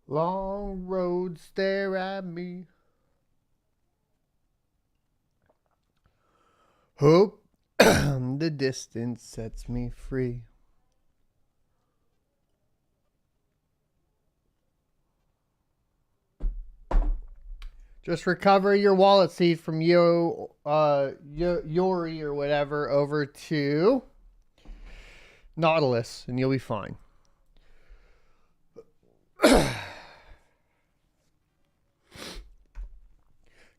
Long road stare at me. Hope the distance sets me free. Just recover your wallet seed from Yori or whatever over to Nautilus, and you'll be fine.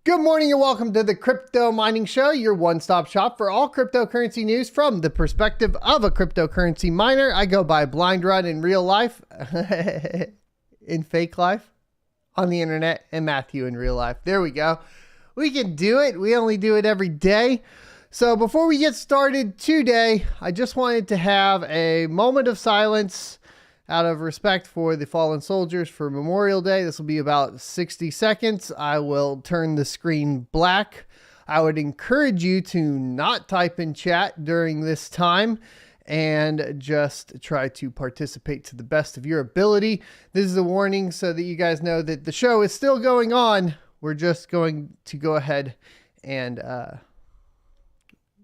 Good morning and welcome to the Crypto Mining Show, your one-stop shop for all cryptocurrency news from the perspective of a cryptocurrency miner. I go by Blind Run in real life, in fake life, on the internet, and Matthew in real life. There we go. We can do it. We only do it every day. So before we get started today, I just wanted to have a moment of silence out of respect for the fallen soldiers for Memorial Day. This will be about 60 seconds. I will turn the screen black. I would encourage you to not type in chat during this time and just try to participate to the best of your ability. This is a warning so that you guys know that the show is still going on. We're just going to go ahead and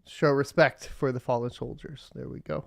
show respect for the fallen soldiers. There we go.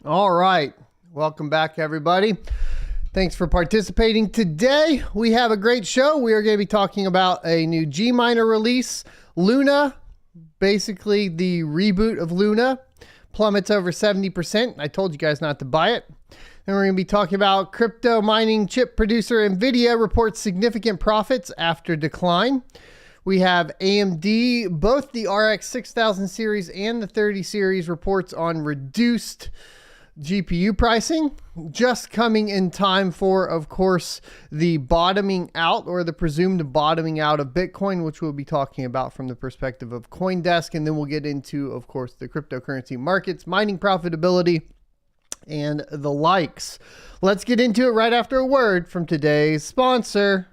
All right. Welcome back, everybody. Thanks for participating. Today, we have a great show. We are going to be talking about a new G Miner release. Luna, basically the reboot of Luna, plummets over 70%. I told you guys not to buy it. And we're going to be talking about crypto mining chip producer Nvidia reports significant profits after decline. We have AMD, both the RX 6000 series and the 30 series reports on reduced GPU pricing, just coming in time for, of course, the bottoming out or the presumed bottoming out of Bitcoin, which we'll be talking about from the perspective of CoinDesk. And then we'll get into, of course, the cryptocurrency markets, mining profitability, and the likes. Let's get into it right after a word from today's sponsor.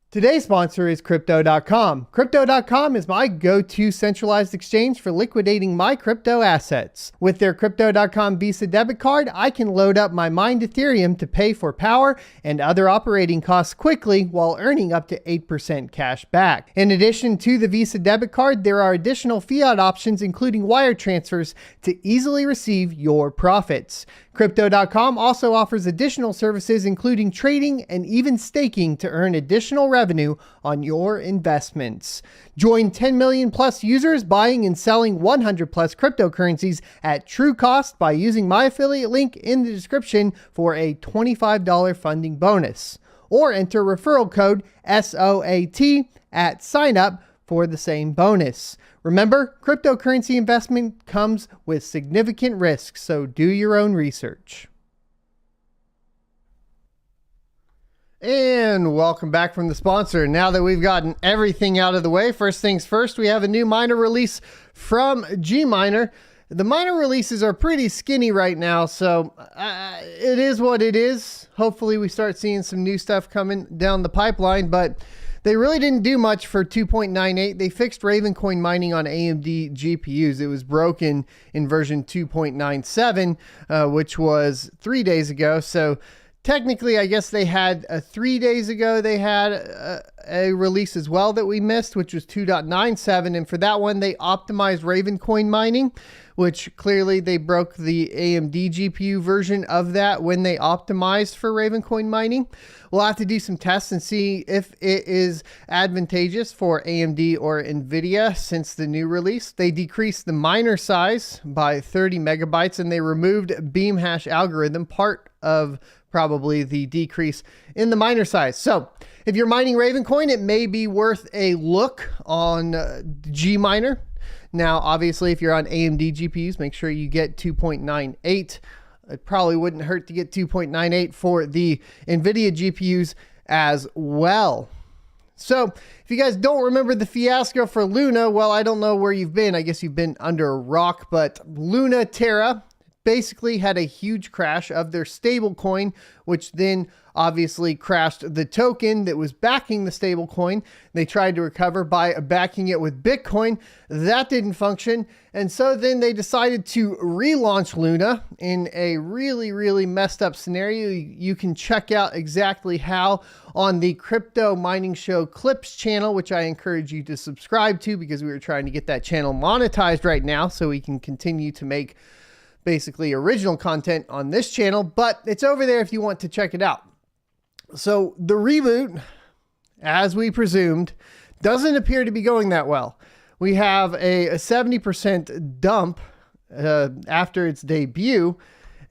Today's sponsor is Crypto.com. Crypto.com is my go-to centralized exchange for liquidating my crypto assets. With their Crypto.com Visa debit card, I can load up my mined Ethereum to pay for power and other operating costs quickly while earning up to 8% cash back. In addition to the Visa debit card, there are additional fiat options, including wire transfers, to easily receive your profits. Crypto.com also offers additional services, including trading and even staking, to earn additional revenue on your investments. Join 10 million plus users buying and selling 100 plus cryptocurrencies at true cost by using my affiliate link in the description for a $25 funding bonus. Or enter referral code SOAT at sign up for the same bonus. Remember, cryptocurrency investment comes with significant risks, so do your own research. And welcome back from the sponsor. Now that we've gotten everything out of the way, first things first, we have a new miner release from G Miner. The miner releases are pretty skinny right now, so it is what it is. Hopefully we start seeing some new stuff coming down the pipeline, but they really didn't do much for 2.98. They fixed Ravencoin mining on AMD GPUs. It was broken in version 2.97, which was 3 days ago. So technically, I guess they had 3 days ago, they had a release as well that we missed, which was 2.97. And for that one, they optimized Ravencoin mining, which clearly they broke the AMD GPU version of that when they optimized for Ravencoin mining. We'll have to do some tests and see if it is advantageous for AMD or Nvidia since the new release. They decreased the miner size by 30 megabytes and they removed beam hash algorithm, part of probably the decrease in the miner size. So if you're mining Ravencoin, it may be worth a look on Gminer. Now, obviously, if you're on AMD GPUs, make sure you get 2.98. It probably wouldn't hurt to get 2.98 for the Nvidia GPUs as well. So if you guys don't remember the fiasco for Luna, well, I don't know where you've been. I guess you've been under a rock, but Luna Terra basically had a huge crash of their stable coin, which then obviously crashed the token that was backing the stable coin. They tried to recover by backing it with Bitcoin. That didn't function. And so then they decided to relaunch Luna in a really, really messed up scenario. You can check out exactly how on the Crypto Mining Show Clips channel, which I encourage you to subscribe to because we were trying to get that channel monetized right now so we can continue to make basically original content on this channel, but it's over there if you want to check it out. So the reboot, as we presumed, doesn't appear to be going that well. We have a 70% dump after its debut,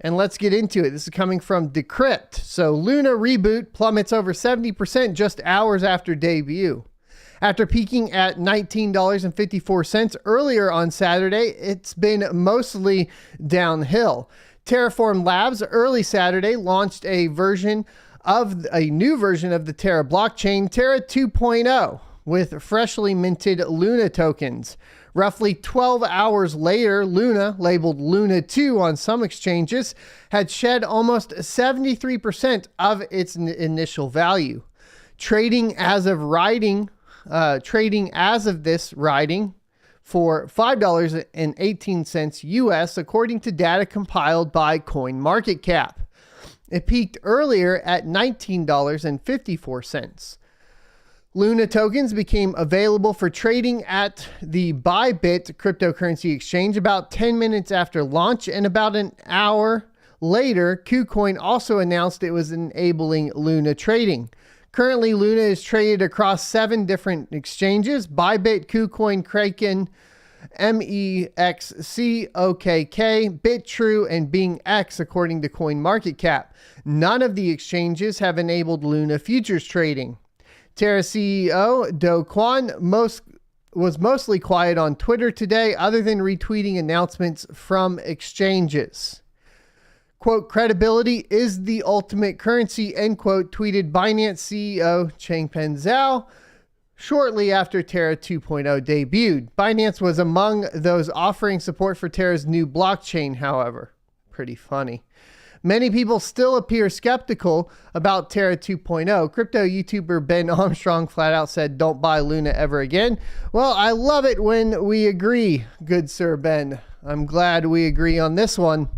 and let's get into it. This is coming from Decrypt. So Luna reboot plummets over 70% just hours after debut. After peaking at $19.54 earlier on Saturday, it's been mostly downhill. Terraform Labs early Saturday launched a new version of the Terra blockchain, Terra 2.0, with freshly minted Luna tokens. Roughly 12 hours later, Luna, labeled Luna 2 on some exchanges, had shed almost 73% of its initial value. Trading as of this writing for $5.18 US, according to data compiled by CoinMarketCap. It peaked earlier at $19.54. Luna tokens became available for trading at the Bybit cryptocurrency exchange about 10 minutes after launch, and about an hour later, KuCoin also announced it was enabling Luna trading. Currently, Luna is traded across 7 different exchanges: Bybit, KuCoin, Kraken, MEXC, OKK, BitTrue, and BingX, according to CoinMarketCap. None of the exchanges have enabled Luna futures trading. Terra CEO Do Kwon was mostly quiet on Twitter today, other than retweeting announcements from exchanges. Quote, credibility is the ultimate currency, end quote, tweeted Binance CEO Changpeng Zhao shortly after Terra 2.0 debuted. Binance was among those offering support for Terra's new blockchain, however. Pretty funny. Many people still appear skeptical about Terra 2.0. Crypto YouTuber Ben Armstrong flat out said, "Don't buy Luna ever again." Well, I love it when we agree, good sir Ben. I'm glad we agree on this one.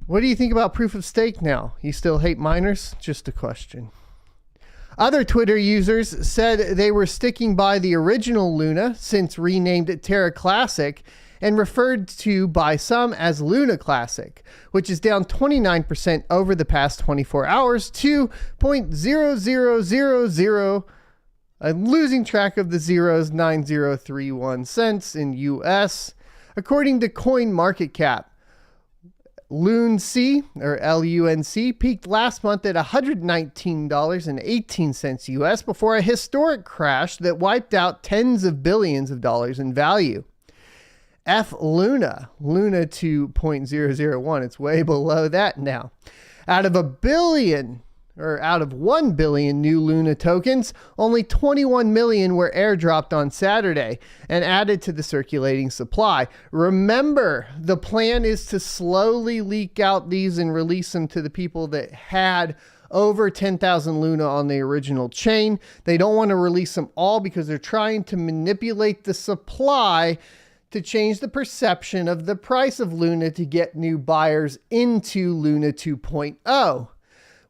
What do you think about proof of stake now? You still hate miners? Just a question. Other Twitter users said they were sticking by the original Luna, since renamed Terra Classic, and referred to by some as Luna Classic, which is down 29% over the past 24 hours to 0.0000. I'm losing track of the zeros, 9031 cents in US, according to CoinMarketCap. LUNC, or LUNC, peaked last month at $119.18 US before a historic crash that wiped out tens of billions of dollars in value. Luna 2.001, it's way below that now. Out of 1 billion new Luna tokens, only 21 million were airdropped on Saturday and added to the circulating supply. Remember, the plan is to slowly leak out these and release them to the people that had over 10,000 Luna on the original chain. They don't want to release them all because they're trying to manipulate the supply to change the perception of the price of Luna to get new buyers into Luna 2.0.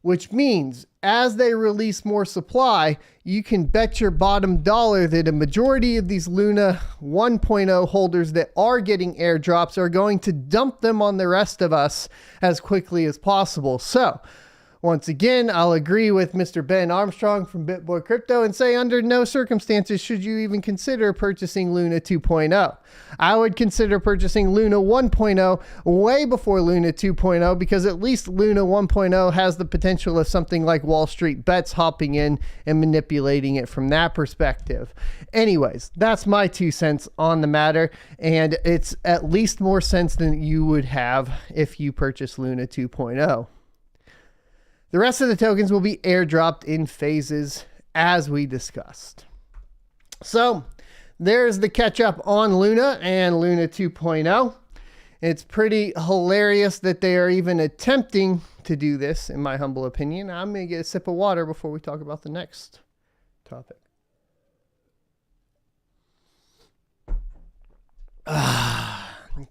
which means as they release more supply, you can bet your bottom dollar that a majority of these Luna 1.0 holders that are getting airdrops are going to dump them on the rest of us as quickly as possible. So once again, I'll agree with Mr. Ben Armstrong from BitBoy Crypto and say under no circumstances should you even consider purchasing Luna 2.0. I would consider purchasing Luna 1.0 way before Luna 2.0 because at least Luna 1.0 has the potential of something like Wall Street Bets hopping in and manipulating it from that perspective. Anyways, that's my 2 cents on the matter, and it's at least more sense than you would have if you purchase Luna 2.0. The rest of the tokens will be airdropped in phases as we discussed. So there's the catch up on Luna and Luna 2.0. It's pretty hilarious that they are even attempting to do this, in my humble opinion. I'm going to get a sip of water before we talk about the next topic.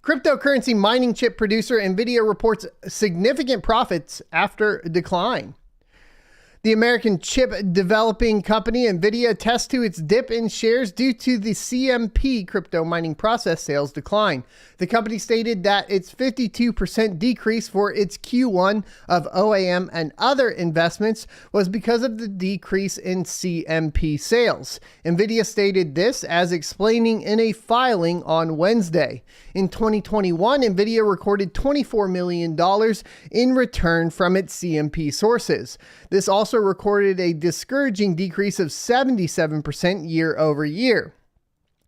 Cryptocurrency mining chip producer Nvidia reports significant profits after a decline. The American chip developing company Nvidia attests to its dip in shares due to the CMP crypto mining process sales decline. The company stated that its 52% decrease for its Q1 of OAM and other investments was because of the decrease in CMP sales. Nvidia stated this as explaining in a filing on Wednesday. In 2021, Nvidia recorded $24 million in return from its CMP sources. This also recorded a discouraging decrease of 77% year over year.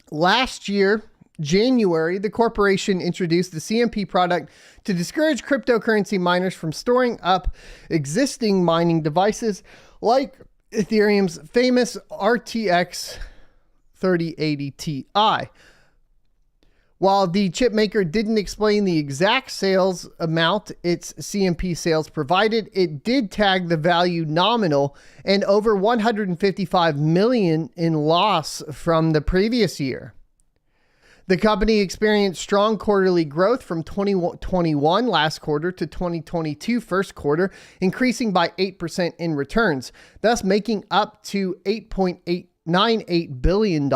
Last year, January, the corporation introduced the CMP product to discourage cryptocurrency miners from storing up existing mining devices like Ethereum's famous RTX 3080 Ti. While the chipmaker didn't explain the exact sales amount its CMP sales provided, it did tag the value nominal and over $155 million in loss from the previous year. The company experienced strong quarterly growth from 2021 last quarter to 2022 first quarter, increasing by 8% in returns, thus making up to $8.98 billion.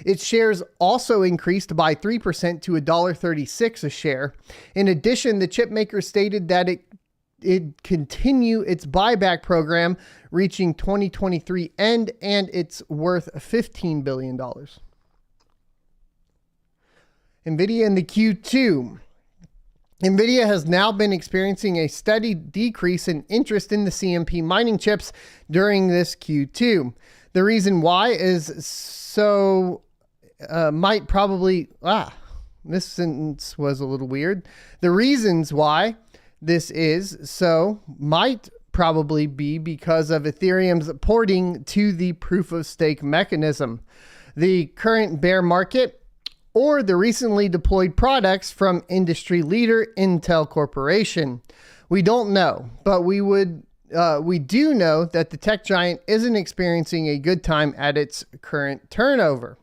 Its shares also increased by 3% to $1.36 a share. In addition, the chipmaker stated that it continue its buyback program, reaching 2023 end, and it's worth $15 billion. Nvidia in the Q2. Nvidia has now been experiencing a steady decrease in interest in the CMP mining chips during this Q2. The reason why is this sentence was a little weird. The reasons why this is so might probably be because of Ethereum's porting to the proof of stake mechanism, the current bear market, or the recently deployed products from industry leader Intel Corporation. We don't know, but we do know that the tech giant isn't experiencing a good time at its current turnover.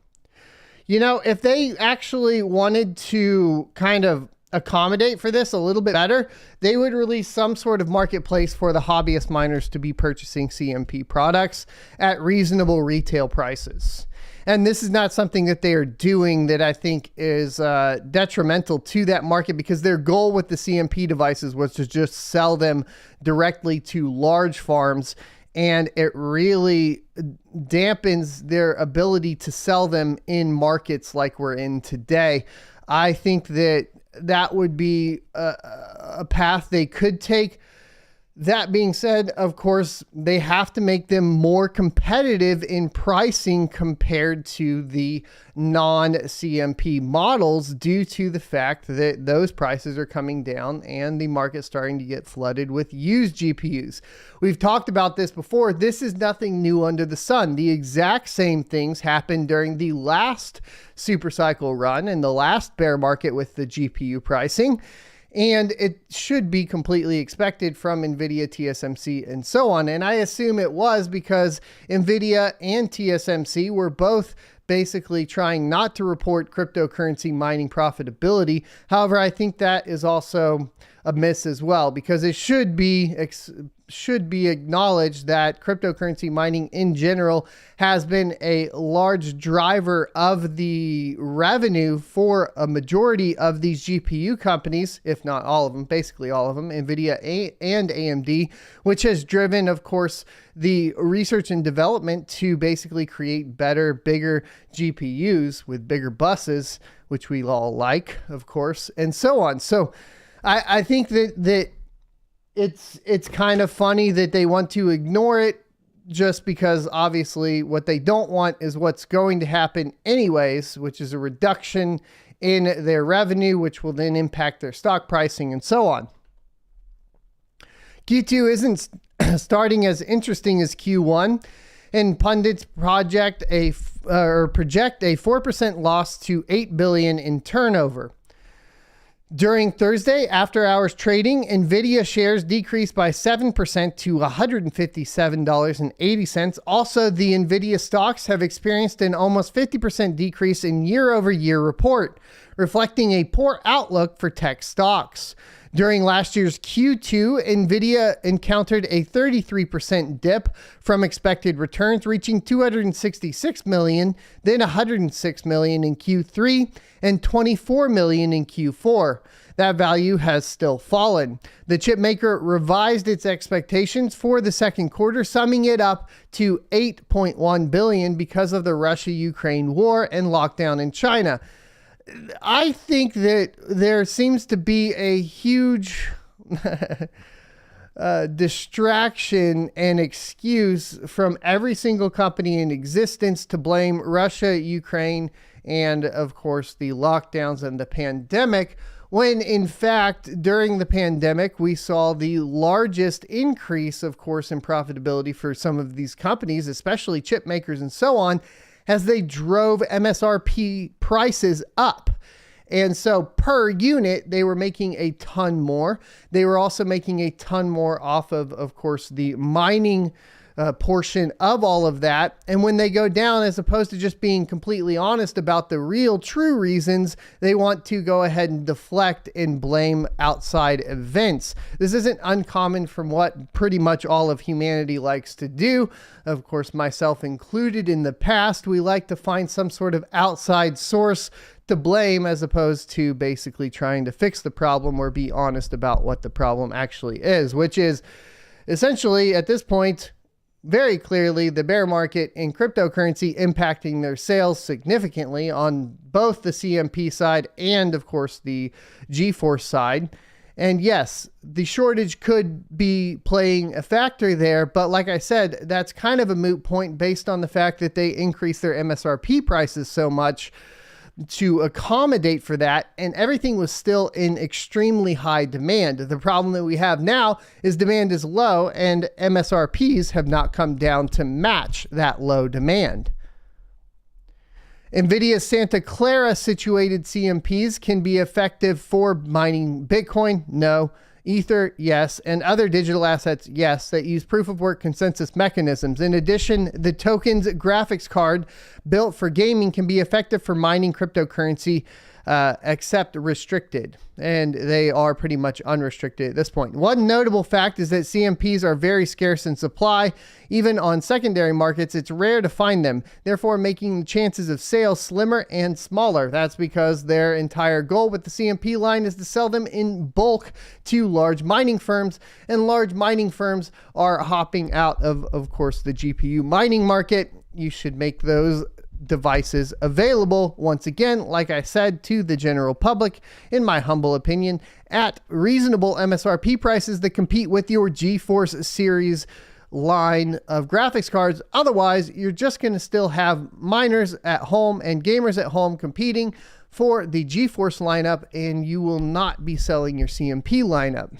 You know, if they actually wanted to kind of accommodate for this a little bit better, they would release some sort of marketplace for the hobbyist miners to be purchasing CMP products at reasonable retail prices. And this is not something that they are doing that I think is detrimental to that market, because their goal with the CMP devices was to just sell them directly to large farms, and it really dampens their ability to sell them in markets like we're in today. I think that that would be a path they could take. That being said, of course, they have to make them more competitive in pricing compared to the non-CMP models, due to the fact that those prices are coming down and the market's starting to get flooded with used GPUs. We've talked about this before. This is nothing new under the sun. The exact same things happened during the last supercycle run and the last bear market with the GPU pricing. And it should be completely expected from Nvidia, TSMC, and so on. And I assume it was because Nvidia and TSMC were both basically trying not to report cryptocurrency mining profitability. However, I think that is also a miss as well, because it should be should be acknowledged that cryptocurrency mining in general has been a large driver of the revenue for a majority of these GPU companies, if not all of them, basically all of them, Nvidia and AMD, which has driven, of course, the research and development to basically create better, bigger GPUs with bigger buses, which we all like, of course, and so on. So I think that it's kind of funny that they want to ignore it, just because obviously what they don't want is what's going to happen anyways, which is a reduction in their revenue, which will then impact their stock pricing and so on. Q2 isn't starting as interesting as Q1, and pundits project a 4% loss to $8 billion in turnover. During Thursday after hours trading, Nvidia shares decreased by 7% to $157.80. Also, the Nvidia stocks have experienced an almost 50% decrease in year-over-year report, reflecting a poor outlook for tech stocks. During last year's Q2, Nvidia encountered a 33% dip from expected returns, reaching $266 million, then $106 million in Q3, and $24 million in Q4. That value has still fallen. The chip maker revised its expectations for the second quarter, summing it up to $8.1 billion because of the Russia-Ukraine war and lockdown in China. I think that there seems to be a huge distraction and excuse from every single company in existence to blame Russia, Ukraine, and of course the lockdowns and the pandemic, when in fact during the pandemic we saw the largest increase, of course, in profitability for some of these companies, especially chip makers and so on, as they drove MSRP prices up. And so per unit, they were making a ton more. They were also making a ton more off of course, the mining portion of all of that. And when they go down, as opposed to just being completely honest about the real true reasons, they want to go ahead and deflect and blame outside events. This isn't uncommon from what pretty much all of humanity likes to do. Of course, myself included in the past, we like to find some sort of outside source to blame, as opposed to basically trying to fix the problem or be honest about what the problem actually is, which is essentially at this point, very clearly the bear market in cryptocurrency impacting their sales significantly on both the CMP side and of course the GeForce side. And yes, the shortage could be playing a factor there, but like I said, that's kind of a moot point based on the fact that they increased their MSRP prices so much to accommodate for that, and everything was still in extremely high demand. The problem that we have now is demand is low and MSRPs have not come down to match that low demand. Nvidia's Santa Clara situated CMPs can be effective for mining Bitcoin. No. Ether, yes, and other digital assets, yes, that use proof of work consensus mechanisms. In addition, the token's graphics card built for gaming can be effective for mining cryptocurrency, except restricted, and they are pretty much unrestricted at this point. One notable fact is that CMPs are very scarce in supply. Even on secondary markets, it's rare to find them, therefore making the chances of sale slimmer and smaller. That's because their entire goal with the CMP line is to sell them in bulk to large mining firms, and large mining firms are hopping out of course, the GPU mining market. You should make those devices available, once again, like I said, to the general public, in my humble opinion, at reasonable MSRP prices that compete with your GeForce series line of graphics cards. Otherwise, you're just going to still have miners at home and gamers at home competing for the GeForce lineup, and you will not be selling your CMP lineup.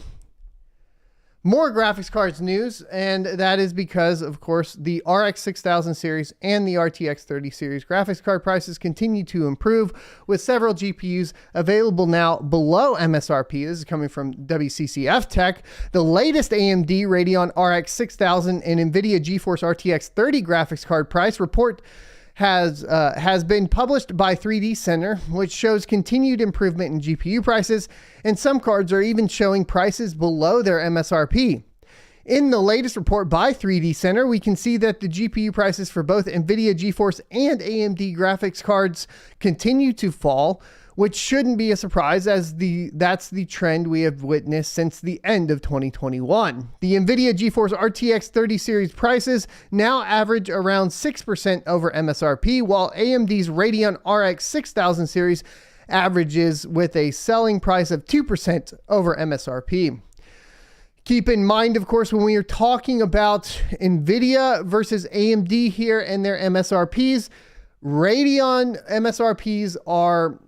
More graphics cards news, and that is because, of course, the RX 6000 series and the RTX 30 series graphics card prices continue to improve, with several GPUs available now below MSRP. This is coming from WCCF Tech. The latest AMD Radeon RX 6000 and Nvidia GeForce RTX 30 graphics card price report has been published by 3D Center, which shows continued improvement in GPU prices, and some cards are even showing prices below their MSRP. In the latest report by 3D Center, we can see that the GPU prices for both Nvidia GeForce and AMD graphics cards continue to fall, which shouldn't be a surprise as that's the trend we have witnessed since the end of 2021. The Nvidia GeForce RTX 30 series prices now average around 6% over MSRP, while AMD's Radeon RX 6000 series averages with a selling price of 2% over MSRP. Keep in mind, of course, when we are talking about Nvidia versus AMD here and their MSRPs, Radeon MSRPs are,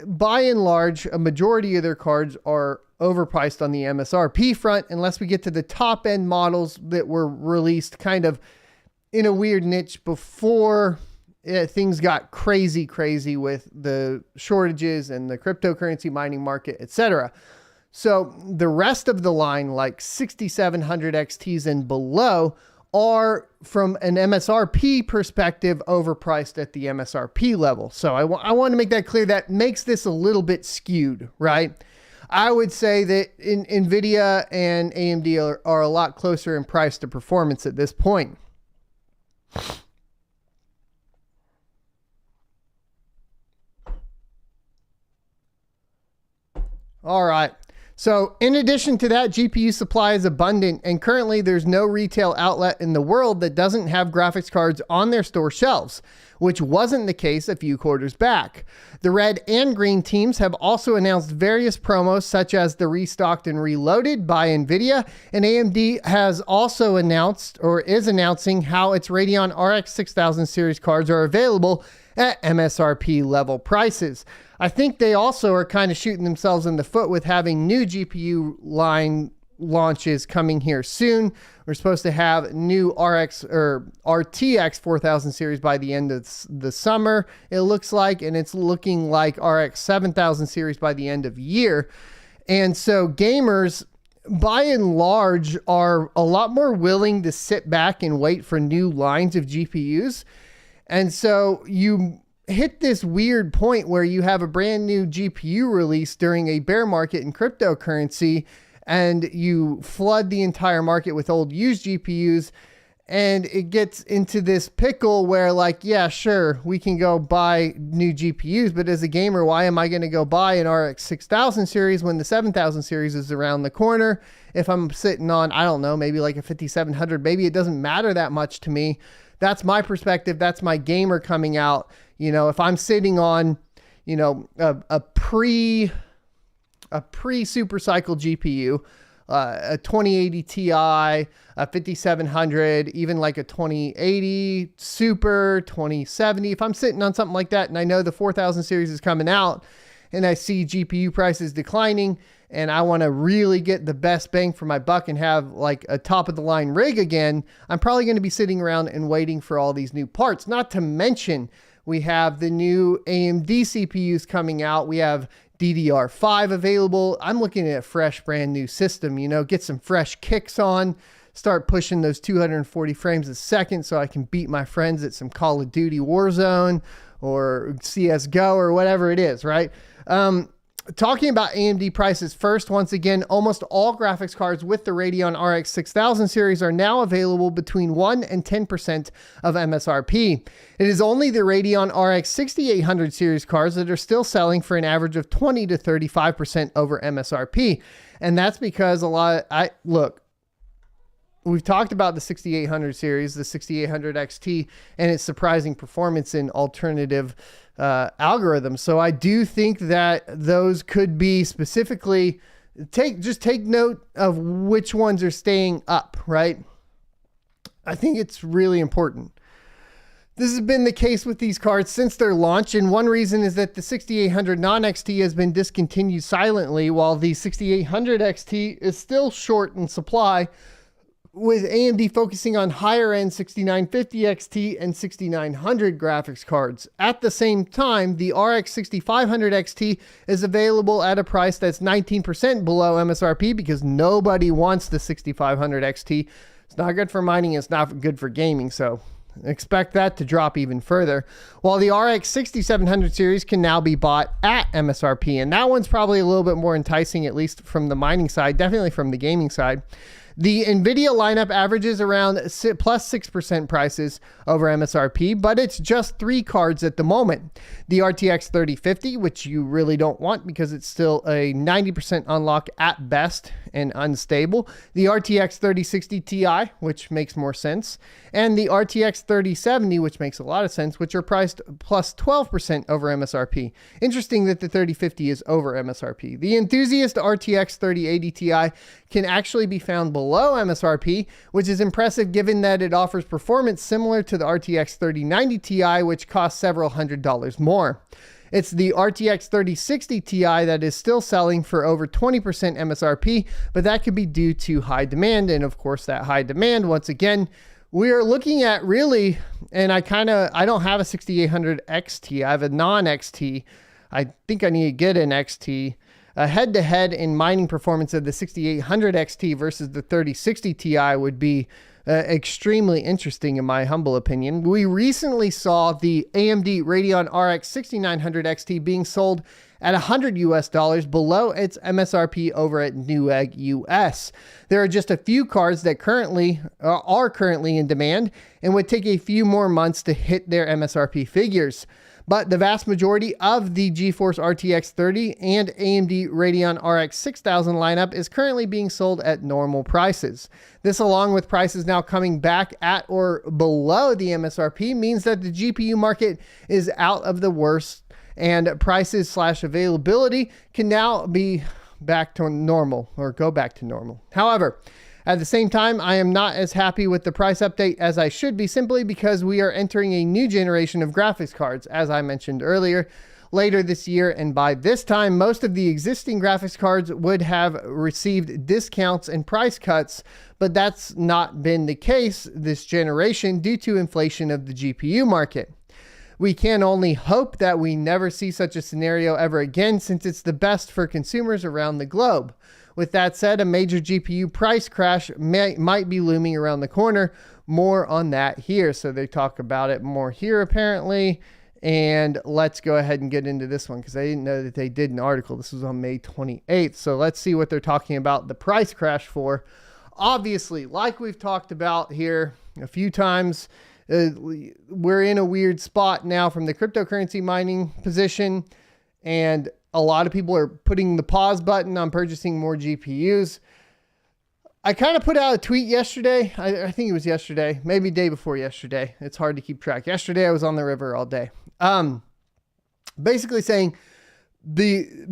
by and large, a majority of their cards are overpriced on the MSRP front, unless we get to the top end models that were released kind of in a weird niche before things got crazy with the shortages and the cryptocurrency mining market, etc. So the rest of the line, like 6700 XTs and below, are, from an MSRP perspective, overpriced at the MSRP level. So I want to make that clear. That makes this a little bit skewed, right? I would say that Nvidia and AMD are a lot closer in price to performance at this point. All right. So in addition to that, GPU supply is abundant, and currently there's no retail outlet in the world that doesn't have graphics cards on their store shelves, which wasn't the case a few quarters back. The red and green teams have also announced various promos, such as the Restocked and Reloaded by Nvidia, and AMD has also announced, or is announcing, how its Radeon RX 6000 series cards are available at MSRP level prices. I think they also are kind of shooting themselves in the foot with having new GPU line launches coming here soon. We're supposed to have new RX or RTX 4000 series by the end of the summer, it looks like, and it's looking like RX 7000 series by the end of year. And so gamers, by and large, are a lot more willing to sit back and wait for new lines of GPUs. And so you hit this weird point where you have a brand new GPU release during a bear market in cryptocurrency, and you flood the entire market with old used GPUs, and it gets into this pickle where, like, yeah, sure, we can go buy new GPUs, but as a gamer, why am I going to go buy an RX 6000 series when the 7000 series is around the corner? If I'm sitting on, I don't know, maybe like a 5700, maybe it doesn't matter that much to me. That's my perspective. That's my gamer coming out. You know, if I'm sitting on, you know, a pre super cycle GPU, a 2080 Ti, a 5700, even like a 2080 Super, 2070, if I'm sitting on something like that and I know the 4000 series is coming out and I see GPU prices declining and I want to really get the best bang for my buck and have like a top of the line rig again, I'm probably going to be sitting around and waiting for all these new parts. Not to mention, we have the new AMD CPUs coming out. We have DDR5 available. I'm looking at a fresh, brand new system, you know, get some fresh kicks on, start pushing those 240 frames a second so I can beat my friends at some Call of Duty Warzone or CSGO or whatever it is, right? Talking about AMD prices first, once again, almost all graphics cards with the Radeon RX 6000 series are now available between 1 and 10% of MSRP. It is only the Radeon RX 6800 series cards that are still selling for an average of 20 to 35% over MSRP. And that's because look, we've talked about the 6800 series, the 6800 XT, and its surprising performance in alternative algorithms. So I do think that those could be specifically, just take note of which ones are staying up, right? I think it's really important. This has been the case with these cards since their launch, and one reason is that the 6800 non-XT has been discontinued silently, while the 6800 XT is still short in supply, with AMD focusing on higher end 6950 XT and 6900 graphics cards. At the same time, the RX 6500 XT is available at a price that's 19% below MSRP because nobody wants the 6500 XT. It's not good for mining, it's not good for gaming, so expect that to drop even further. While the RX 6700 series can now be bought at MSRP, and that one's probably a little bit more enticing, at least from the mining side, definitely from the gaming side. The Nvidia lineup averages around plus 6% prices over MSRP, but it's just 3 cards at the moment. The RTX 3050, which you really don't want because it's still a 90% unlock at best and unstable. The RTX 3060 Ti, which makes more sense. And the RTX 3070, which makes a lot of sense, which are priced plus 12% over MSRP. Interesting that the 3050 is over MSRP. The enthusiast RTX 3080 Ti can actually be found below MSRP, which is impressive given that it offers performance similar to the RTX 3090 Ti, which costs several $100s more. It's the RTX 3060 Ti that is still selling for over 20% MSRP, but that could be due to high demand. And of course, that high demand, once again, we are looking at really, and I don't have a 6800 XT. I have a non-XT. I think I need to get an XT. Head-to-head in mining performance of the 6800 XT versus the 3060 Ti would be extremely interesting in my humble opinion. We recently saw the AMD Radeon RX 6900 XT being sold at $100 below its MSRP over at Newegg US. There are just a few cards that are currently in demand and would take a few more months to hit their MSRP figures. But the vast majority of the GeForce RTX 30 and AMD Radeon RX 6000 lineup is currently being sold at normal prices. This, along with prices now coming back at or below the MSRP, means that the GPU market is out of the worst and prices / availability can now be back to normal or go back to normal. However, at the same time, I am not as happy with the price update as I should be, simply because we are entering a new generation of graphics cards, as I mentioned earlier, later this year. And by this time, most of the existing graphics cards would have received discounts and price cuts, but that's not been the case this generation due to inflation of the GPU market. We can only hope that we never see such a scenario ever again, since it's the best for consumers around the globe. With that said, a major GPU price crash might be looming around the corner. More on that here. So they talk about it more here apparently. And let's go ahead and get into this one because I didn't know that they did an article. This was on May 28th. So let's see what they're talking about the price crash for. Obviously, like we've talked about here a few times, we're in a weird spot now from the cryptocurrency mining position, and a lot of people are putting the pause button on purchasing more GPUs. I kind of put out a tweet yesterday. I think it was yesterday, maybe day before yesterday. It's hard to keep track. Yesterday, I was on the river all day. Basically saying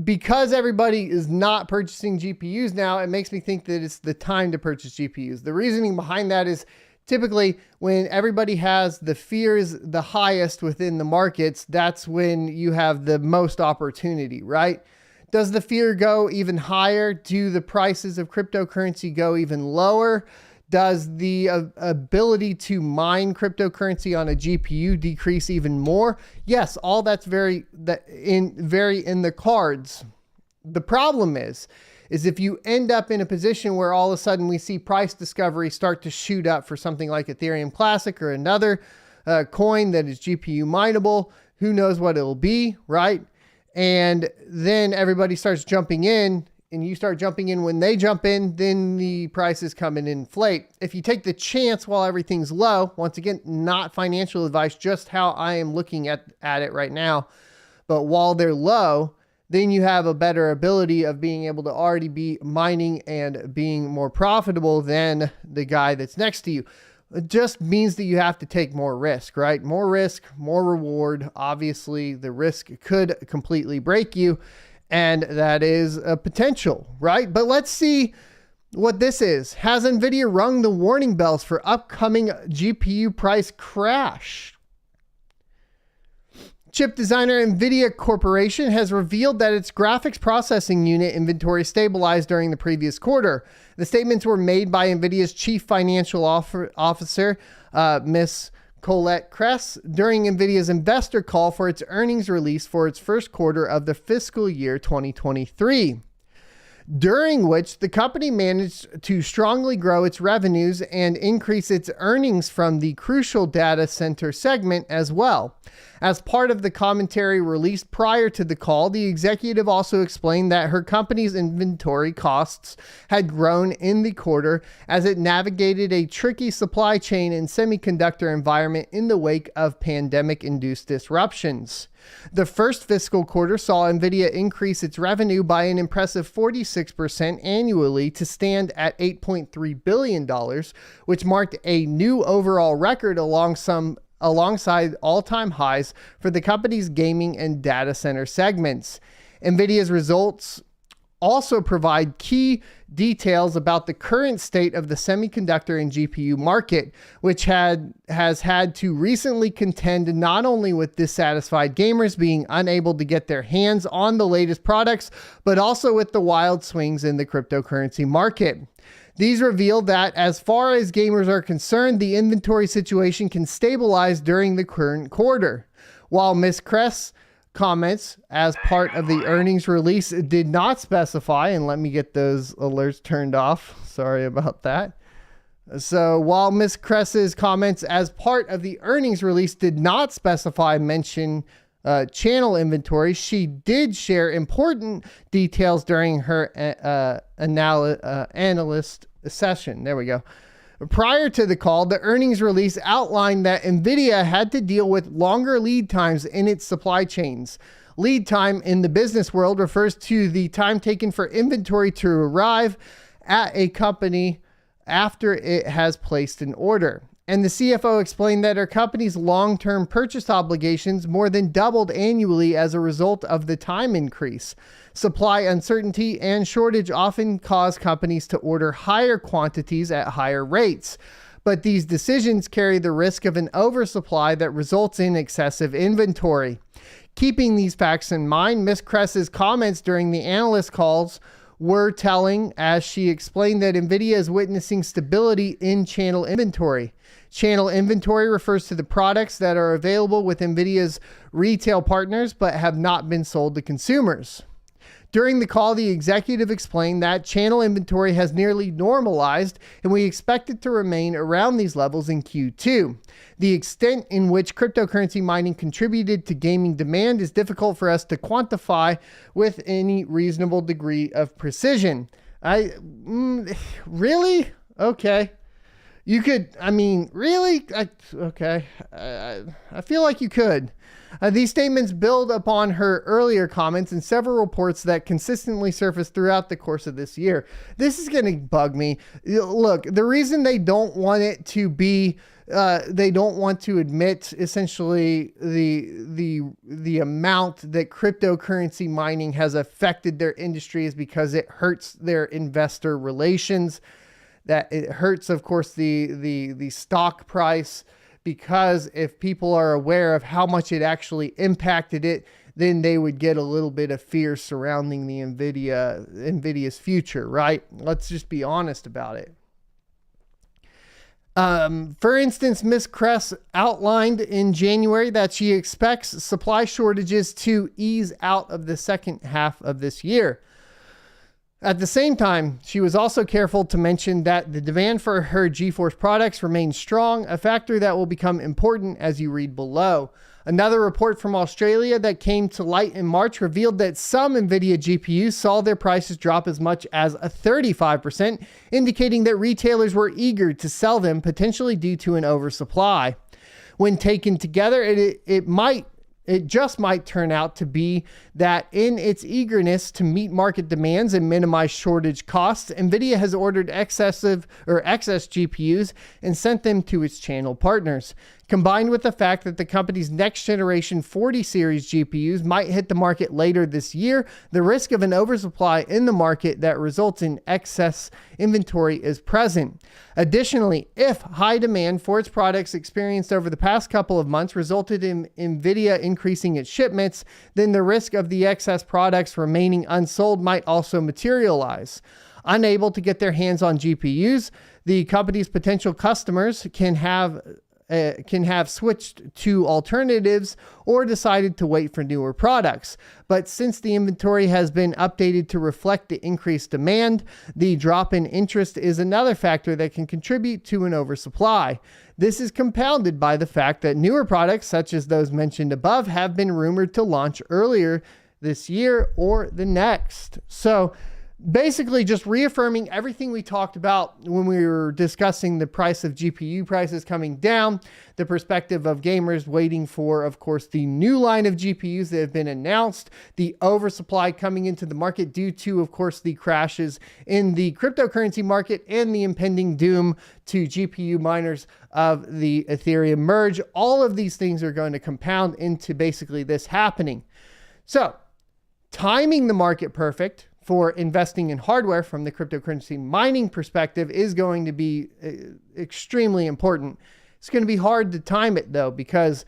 because everybody is not purchasing GPUs now, it makes me think that it's the time to purchase GPUs. The reasoning behind that is typically when everybody has the fears the highest within the markets, that's when you have the most opportunity, right? Does the fear go even higher? Do the prices of cryptocurrency go even lower? Does the ability to mine cryptocurrency on a GPU decrease even more? Yes, all that's very in the cards. The problem is if you end up in a position where all of a sudden we see price discovery start to shoot up for something like Ethereum Classic or another coin that is GPU mineable, who knows what it'll be, right? And then everybody starts jumping in, and you start jumping in when they jump in, then the prices come and inflate. If you take the chance while everything's low, once again, not financial advice, just how I am looking at it right now, but while they're low, then you have a better ability of being able to already be mining and being more profitable than the guy that's next to you. It just means that you have to take more risk, right? More risk, more reward. Obviously, the risk could completely break you, and that is a potential, right? But let's see what this is. Has Nvidia rung the warning bells for upcoming GPU price crash? Chip designer Nvidia Corporation has revealed that its graphics processing unit inventory stabilized during the previous quarter. The statements were made by Nvidia's chief financial officer, Ms. Colette Kress, during Nvidia's investor call for its earnings release for its first quarter of the fiscal year 2023. During which the company managed to strongly grow its revenues and increase its earnings from the crucial data center segment as well. As part of the commentary released prior to the call, the executive also explained that her company's inventory costs had grown in the quarter as it navigated a tricky supply chain and semiconductor environment in the wake of pandemic-induced disruptions. The first fiscal quarter saw Nvidia increase its revenue by an impressive 46% annually to stand at $8.3 billion, which marked a new overall record alongside all-time highs for the company's gaming and data center segments. Nvidia's results also provide key details about the current state of the semiconductor and GPU market, which has had to recently contend not only with dissatisfied gamers being unable to get their hands on the latest products, but also with the wild swings in the cryptocurrency market. These reveal that, as far as gamers are concerned, the inventory situation can stabilize during the current quarter. While Ms. Kress comments as part of the earnings release did not specify, and let me get those alerts turned off. Sorry about that. So while Ms. Kress's comments as part of the earnings release did not mention channel inventory, she did share important details during her analyst session. There we go. Prior to the call, the earnings release outlined that Nvidia had to deal with longer lead times in its supply chains. Lead time in the business world refers to the time taken for inventory to arrive at a company after it has placed an order. And the CFO explained that her company's long-term purchase obligations more than doubled annually as a result of the time increase. Supply uncertainty and shortage often cause companies to order higher quantities at higher rates. But these decisions carry the risk of an oversupply that results in excessive inventory. Keeping these facts in mind, Ms. Kress's comments during the analyst calls were telling as she explained that Nvidia is witnessing stability in channel inventory. Channel inventory refers to the products that are available with Nvidia's retail partners but have not been sold to consumers. During the call, the executive explained that channel inventory has nearly normalized and we expect it to remain around these levels in Q2. The extent in which cryptocurrency mining contributed to gaming demand is difficult for us to quantify with any reasonable degree of precision. Really? Okay. You could, really? Okay. I feel like you could. These statements build upon her earlier comments and several reports that consistently surfaced throughout the course of this year. This is going to bug me. Look, the reason they don't want it to be, they don't want to admit essentially the amount that cryptocurrency mining has affected their industry is because it hurts their investor relations. That it hurts, of course, the stock price. Because if people are aware of how much it actually impacted it, then they would get a little bit of fear surrounding the Nvidia's future, right? Let's just be honest about it. For instance, Ms. Kress outlined in January that she expects supply shortages to ease out of the second half of this year. At the same time, she was also careful to mention that the demand for her GeForce products remains strong, a factor that will become important as you read below. Another report from Australia that came to light in March revealed that some Nvidia GPUs saw their prices drop as much as 35%, indicating that retailers were eager to sell them, potentially due to an oversupply. When taken together, it just might turn out to be that in its eagerness to meet market demands and minimize shortage costs, Nvidia has ordered excess GPUs and sent them to its channel partners. Combined with the fact that the company's next generation 40 series GPUs might hit the market later this year, the risk of an oversupply in the market that results in excess inventory is present. Additionally, if high demand for its products experienced over the past couple of months resulted in Nvidia increasing its shipments, then the risk of the excess products remaining unsold might also materialize. Unable to get their hands on GPUs, the company's potential customers can have can have switched to alternatives or decided to wait for newer products. But since the inventory has been updated to reflect the increased demand, the drop in interest is another factor that can contribute to an oversupply. This is compounded by the fact that newer products, such as those mentioned above, have been rumored to launch earlier this year or the next. So basically just reaffirming everything we talked about when we were discussing the price of GPU prices coming down, the perspective of gamers waiting for, of course, the new line of GPUs that have been announced, the oversupply coming into the market due to, of course, the crashes in the cryptocurrency market and the impending doom to GPU miners of the Ethereum merge. All of these things are going to compound into basically this happening. So timing the market perfect for investing in hardware from the cryptocurrency mining perspective is going to be extremely important. It's going to be hard to time it though, because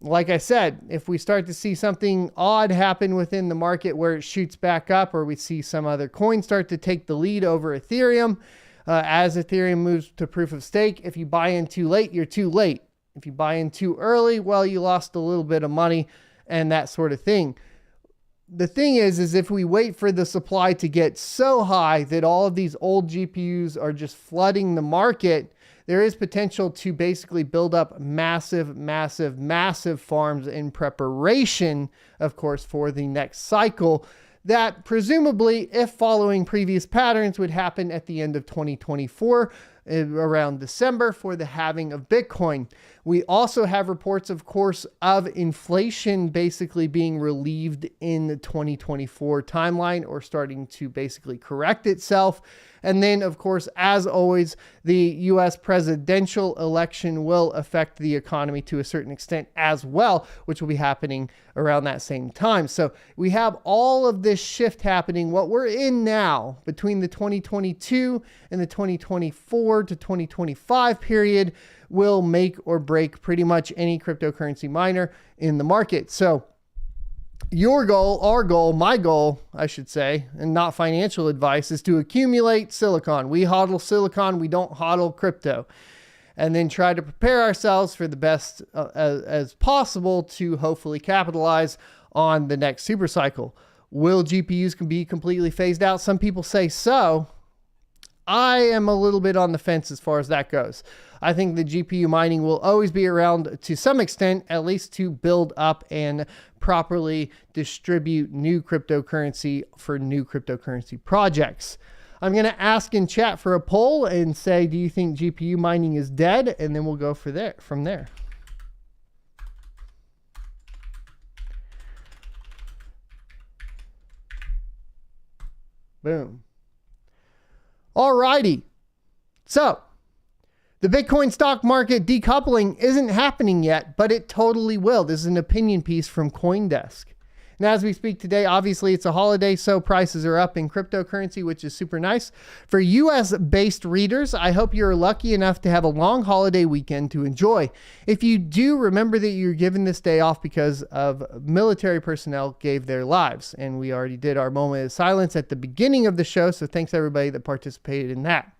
like I said, if we start to see something odd happen within the market where it shoots back up, or we see some other coin start to take the lead over Ethereum, as Ethereum moves to proof of stake, if you buy in too late, you're too late. If you buy in too early, well, you lost a little bit of money and that sort of thing. The thing is if we wait for the supply to get so high that all of these old GPUs are just flooding the market, there is potential to basically build up massive farms in preparation, of course, for the next cycle that presumably, if following previous patterns, would happen at the end of 2024, around December, for the halving of Bitcoin. We also have reports, of course, of inflation basically being relieved in the 2024 timeline, or starting to basically correct itself. And then, of course, as always, the US presidential election will affect the economy to a certain extent as well, which will be happening around that same time. So we have all of this shift happening. What we're in now between the 2022 and the 2024 to 2025 period will make or break pretty much any cryptocurrency miner in the market. So your goal, our goal, my goal, I should say, and not financial advice, is to accumulate silicon. We hodl silicon, we don't hodl crypto. And then try to prepare ourselves for the best as possible to hopefully capitalize on the next super cycle. Will GPUs can be completely phased out? Some people say so. I am a little bit on the fence as far as that goes. I think the GPU mining will always be around to some extent, at least to build up and properly distribute new cryptocurrency for new cryptocurrency projects. I'm going to ask in chat for a poll and say, do you think GPU mining is dead? And then we'll go from there. Boom. Alrighty. So the Bitcoin stock market decoupling isn't happening yet, but it totally will. This is an opinion piece from CoinDesk. And as we speak today, obviously it's a holiday, so prices are up in cryptocurrency, which is super nice. For US-based readers, I hope you're lucky enough to have a long holiday weekend to enjoy. If you do, remember that you're given this day off because of military personnel gave their lives. And we already did our moment of silence at the beginning of the show, so thanks everybody that participated in that.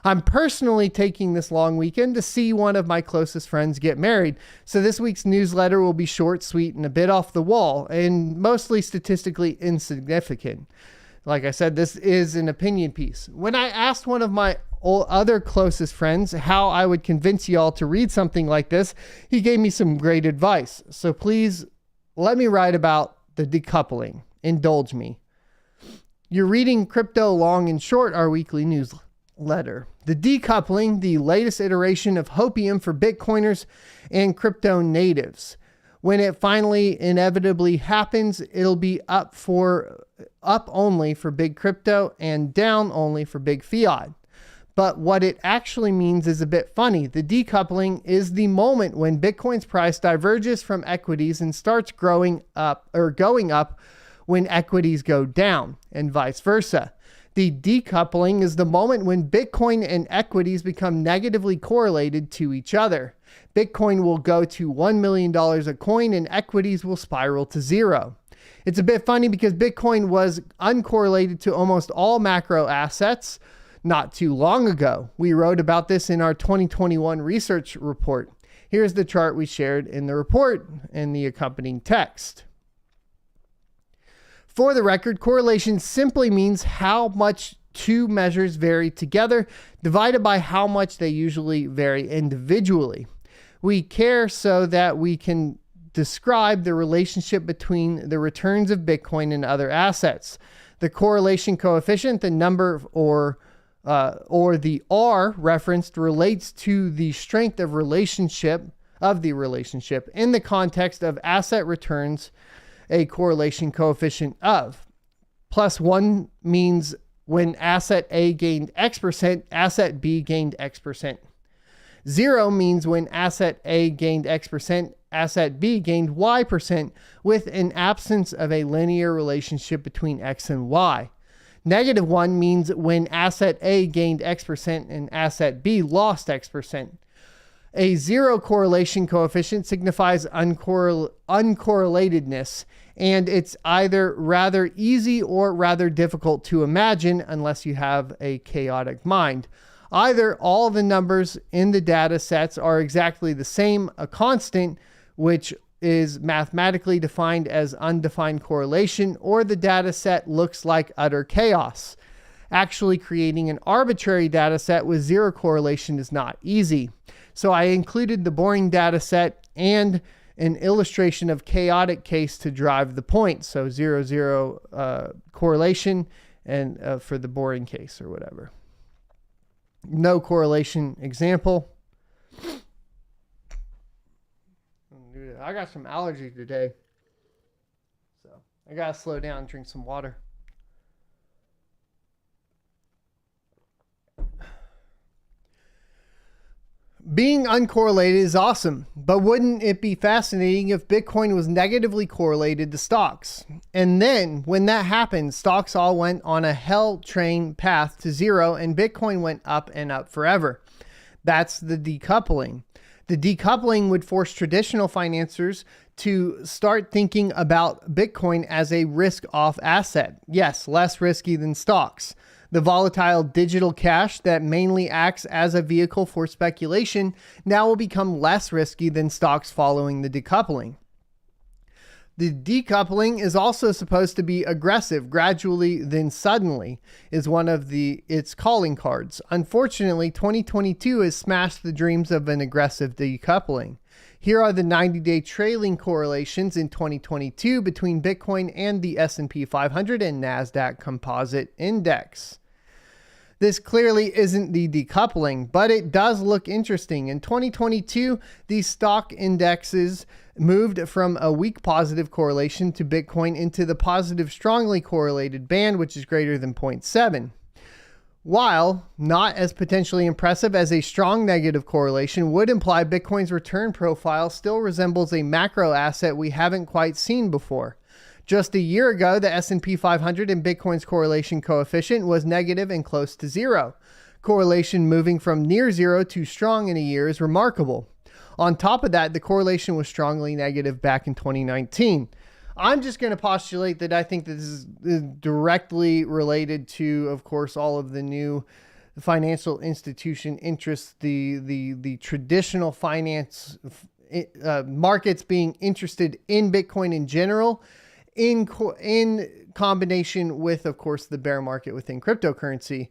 I'm personally taking this long weekend to see one of my closest friends get married. So this week's newsletter will be short, sweet, and a bit off the wall, and mostly statistically insignificant. Like I said, this is an opinion piece. When I asked one of my other closest friends how I would convince y'all to read something like this, he gave me some great advice. So please let me write about the decoupling. Indulge me. You're reading Crypto Long and Short, our weekly newsletter. The decoupling, the latest iteration of hopium for Bitcoiners and crypto natives. When it finally inevitably happens, it'll be up only for big crypto and down only for big fiat. But what it actually means is a bit funny. The decoupling is the moment when Bitcoin's price diverges from equities and starts going up when equities go down, and vice versa. The decoupling is the moment when Bitcoin and equities become negatively correlated to each other. Bitcoin will go to $1 million a coin and equities will spiral to zero. It's a bit funny because Bitcoin was uncorrelated to almost all macro assets not too long ago. We wrote about this in our 2021 research report. Here's the chart we shared in the report and the accompanying text. For the record, correlation simply means how much two measures vary together divided by how much they usually vary individually. We care so that we can describe the relationship between the returns of Bitcoin and other assets. The correlation coefficient, the number or the R referenced, relates to the strength of the relationship in the context of asset returns, a correlation coefficient of. +1 means when asset A gained X%, asset B gained X%. 0 means when asset A gained X%, asset B gained Y%, with an absence of a linear relationship between X and Y. -1 means when asset A gained X% and asset B lost X%. A 0 correlation coefficient signifies uncorrelatedness, and it's either rather easy or rather difficult to imagine unless you have a chaotic mind. Either all the numbers in the data sets are exactly the same, a constant, which is mathematically defined as undefined correlation, or the data set looks like utter chaos. Actually creating an arbitrary data set with 0 correlation is not easy. So I included the boring data set and an illustration of chaotic case to drive the point. So 0 correlation and for the boring case or whatever. No correlation example. I got some allergies today, so I gotta slow down and drink some water. Being uncorrelated is awesome, but wouldn't it be fascinating if Bitcoin was negatively correlated to stocks? And then when that happened, stocks all went on a hell train path to 0 and Bitcoin went up and up forever. That's the decoupling. The decoupling would force traditional financiers to start thinking about Bitcoin as a risk-off asset. Yes, less risky than stocks. The volatile digital cash that mainly acts as a vehicle for speculation now will become less risky than stocks following the decoupling. The decoupling is also supposed to be aggressive, gradually then suddenly, is one of its calling cards. Unfortunately, 2022 has smashed the dreams of an aggressive decoupling. Here are the 90-day trailing correlations in 2022 between Bitcoin and the S&P 500 and NASDAQ Composite Index. This clearly isn't the decoupling, but it does look interesting. In 2022, these stock indexes moved from a weak positive correlation to Bitcoin into the positive strongly correlated band, which is greater than 0.7. While not as potentially impressive as a strong negative correlation would imply, Bitcoin's return profile still resembles a macro asset we haven't quite seen before. Just a year ago, the S&P 500 and Bitcoin's correlation coefficient was negative and close to 0. Correlation moving from near 0 to strong in a year is remarkable. On top of that, the correlation was strongly negative back in 2019. I'm just going to postulate that I think this is directly related to, of course, all of the new financial institution interests, the traditional finance markets being interested in Bitcoin in general, in combination with, of course, the bear market within cryptocurrency.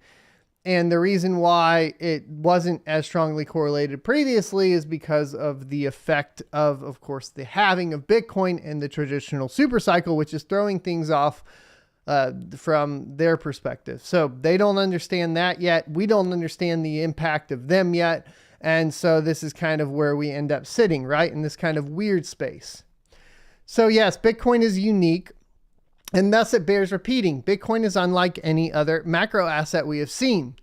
And the reason why it wasn't as strongly correlated previously is because of the effect of course, the halving of Bitcoin and the traditional super cycle, which is throwing things off from their perspective. So they don't understand that yet. We don't understand the impact of them yet. And so this is kind of where we end up sitting, right? In this kind of weird space. So yes, Bitcoin is unique, and thus it bears repeating. Bitcoin is unlike any other macro asset we have seen.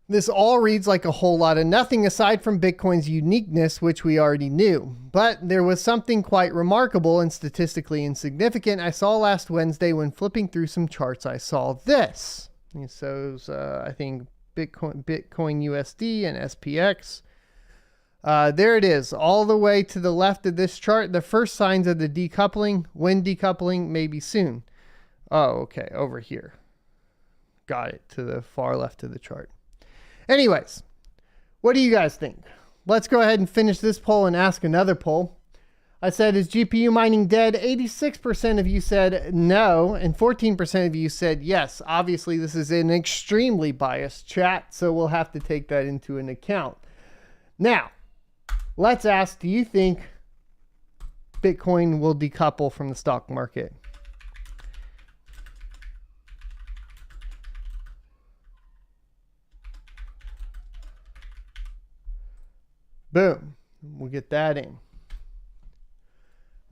This all reads like a whole lot of nothing aside from Bitcoin's uniqueness, which we already knew. But there was something quite remarkable and statistically insignificant I saw last Wednesday when flipping through some charts. I saw this. So I think Bitcoin USD and SPX. There it is, all the way to the left of this chart. The first signs of the decoupling. When decoupling? Maybe soon. Oh, okay, over here. Got it, to the far left of the chart. Anyways, what do you guys think? let's go ahead and finish this poll and ask another poll. I said, is GPU mining dead? 86% of you said no, and 14% of you said yes. Obviously, this is an extremely biased chat, so we'll have to take that into an account. Now, let's ask, do you think Bitcoin will decouple from the stock market? Boom. We'll get that in.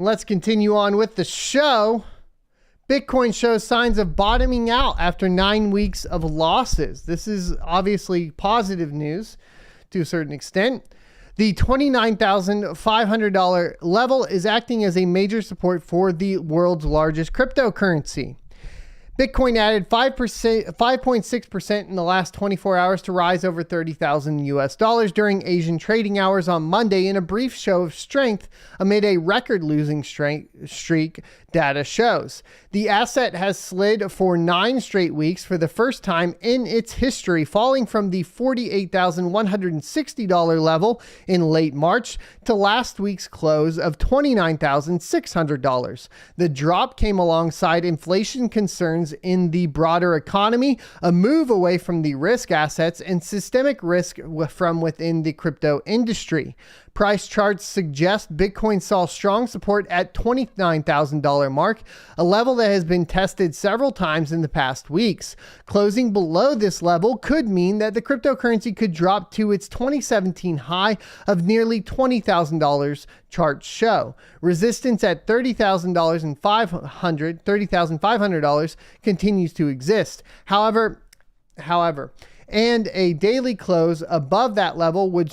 Let's continue on with the show. Bitcoin shows signs of bottoming out after 9 weeks of losses. This is obviously positive news to a certain extent. The $29,500 level is acting as a major support for the world's largest cryptocurrency. Bitcoin added 5.6% in the last 24 hours to rise over $30,000 during Asian trading hours on Monday in a brief show of strength amid a record-losing streak, data shows. The asset has slid for 9 straight weeks for the first time in its history, falling from the $48,160 level in late March to last week's close of $29,600. The drop came alongside inflation concerns in the broader economy, a move away from the risk assets, and systemic risk from within the crypto industry. Price charts suggest Bitcoin saw strong support at $29,000 mark, a level that has been tested several times in the past weeks. Closing below this level could mean that the cryptocurrency could drop to its 2017 high of nearly $20,000, charts show. Resistance at $30,500 continues to exist. However, and a daily close above that level would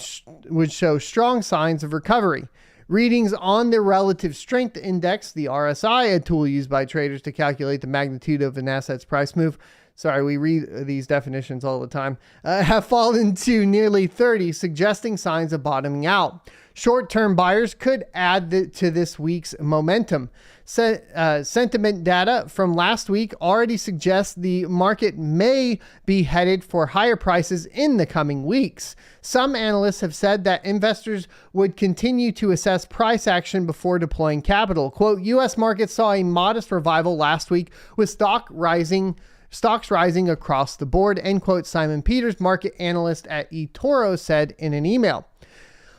show strong signs of recovery. Readings on the Relative Strength Index, the RSI, a tool used by traders to calculate the magnitude of an asset's price move. Sorry, we read these definitions all the time, have fallen to nearly 30, suggesting signs of bottoming out. Short-term buyers could add to this week's momentum. Sentiment data from last week already suggests the market may be headed for higher prices in the coming weeks. Some analysts have said that investors would continue to assess price action before deploying capital. Quote, U.S. markets saw a modest revival last week with stocks rising across the board, end quote, Simon Peters, market analyst at eToro, said in an email.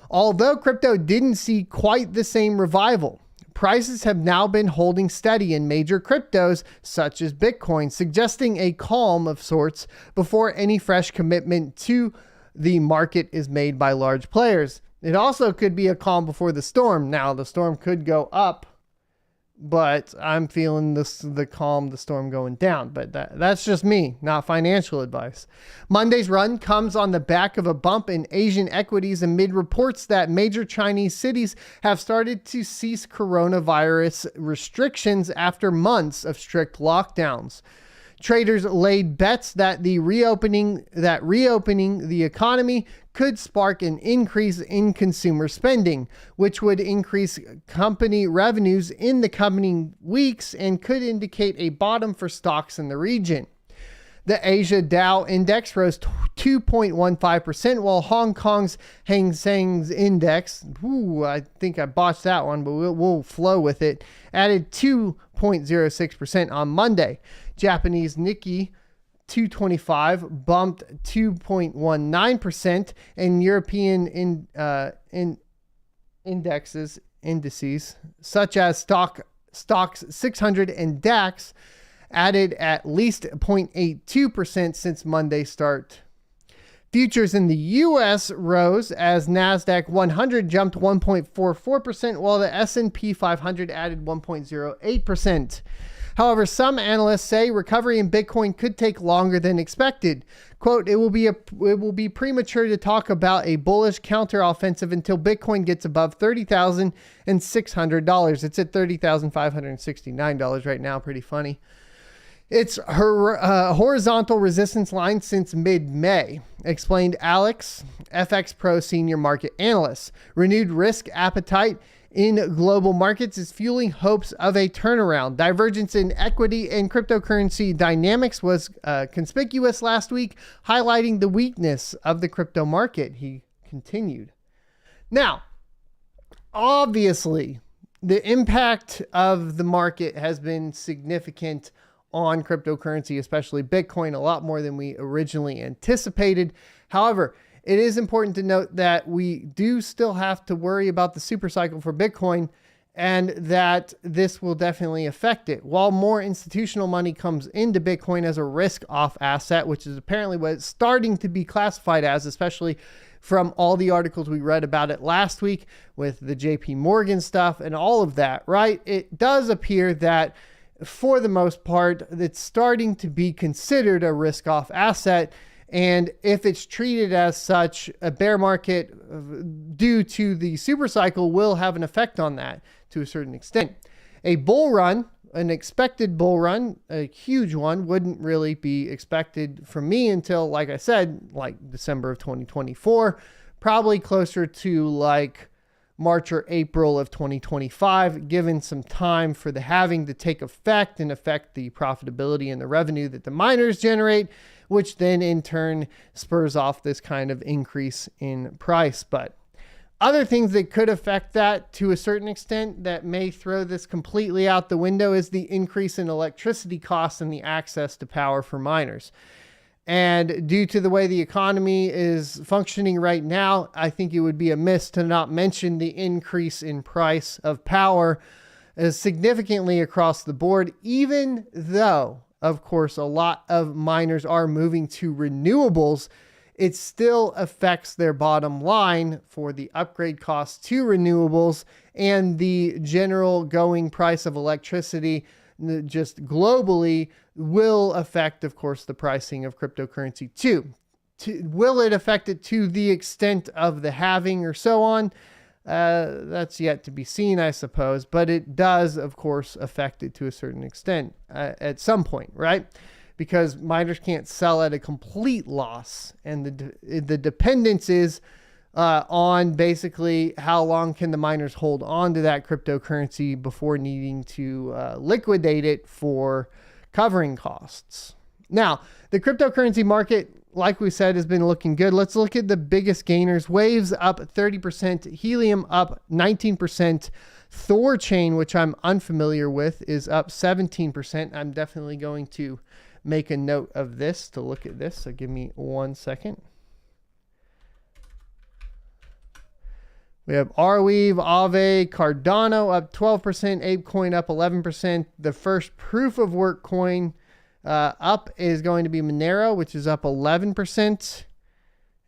Although crypto didn't see quite the same revival, prices have now been holding steady in major cryptos such as Bitcoin, suggesting a calm of sorts before any fresh commitment to the market is made by large players. It also could be a calm before the storm. Now, the storm could go up, but I'm feeling the calm, the storm going down. But that's just me, not financial advice. Monday's run comes on the back of a bump in Asian equities amid reports that major Chinese cities have started to cease coronavirus restrictions after months of strict lockdowns. Traders laid bets that reopening the economy could spark an increase in consumer spending, which would increase company revenues in the coming weeks and could indicate a bottom for stocks in the region. The Asia Dow Index rose 2.15%, while Hong Kong's Hang Seng's Index, I think I botched that one, but we'll flow with it, added 2.06% on Monday. Japanese Nikkei 225 bumped 2.19%, and European indices such as Stocks 600 and DAX added at least 0.82% since Monday's start. Futures in the U.S. rose as NASDAQ 100 jumped 1.44%, while the S&P 500 added 1.08%. However, some analysts say recovery in Bitcoin could take longer than expected. Quote, it will be premature to talk about a bullish counteroffensive until Bitcoin gets above $30,600. It's at $30,569 right now. Pretty funny. It's her horizontal resistance line since mid-May, explained Alex, FX Pro senior market analyst. Renewed risk appetite in global markets is fueling hopes of a turnaround. Divergence in equity and cryptocurrency dynamics was conspicuous last week, highlighting the weakness of the crypto market, he continued. Now, obviously, the impact of the market has been significant on cryptocurrency, especially Bitcoin, a lot more than we originally anticipated. However, it is important to note that we do still have to worry about the super cycle for Bitcoin, and that this will definitely affect it. While more institutional money comes into Bitcoin as a risk-off asset, which is apparently what it's starting to be classified as, especially from all the articles we read about it last week with the JP Morgan stuff and all of that, right? It does appear that for the most part, it's starting to be considered a risk-off asset. And if it's treated as such, a bear market due to the super cycle will have an effect on that to a certain extent. A bull run, an expected bull run, a huge one, wouldn't really be expected from me until, like I said, like December of 2024, probably closer to like March or April of 2025, given some time for the halving to take effect and affect the profitability and the revenue that the miners generate, which then in turn spurs off this kind of increase in price. But other things that could affect that to a certain extent that may throw this completely out the window is the increase in electricity costs and the access to power for miners. And due to the way the economy is functioning right now, I think it would be amiss to not mention the increase in price of power significantly across the board, even though, of course, a lot of miners are moving to renewables. It still affects their bottom line for the upgrade costs to renewables and the general going price of electricity just globally will affect, of course, the pricing of cryptocurrency too. Will it affect it to the extent of the halving or so on? That's yet to be seen, I suppose, but it does, of course, affect it to a certain extent at some point, right? Because miners can't sell at a complete loss, and the dependence is on basically how long can the miners hold on to that cryptocurrency before needing to liquidate it for covering costs. Now, the cryptocurrency market, like we said, has been looking good. Let's look at the biggest gainers. Waves up 30%, Helium up 19%, Thor chain, which I'm unfamiliar with, is up 17%. I'm definitely going to make a note of this to look at this. So give me 1 second. We have Arweave, Aave, Cardano up 12%, ApeCoin up 11%. The first proof of work coin up is going to be Monero, which is up 11%.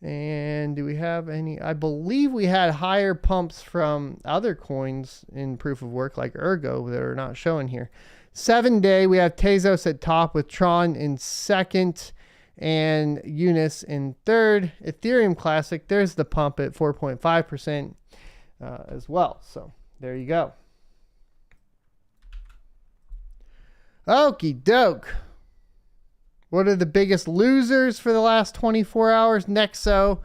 And do we have any? I believe we had higher pumps from other coins in proof of work like Ergo that are not showing here. 7-day, we have Tezos at top with Tron in second and Eunice in third. Ethereum Classic, there's the pump at 4.5% as well. So there you go. Okie doke. What are the biggest losers for the last 24 hours? Nexo,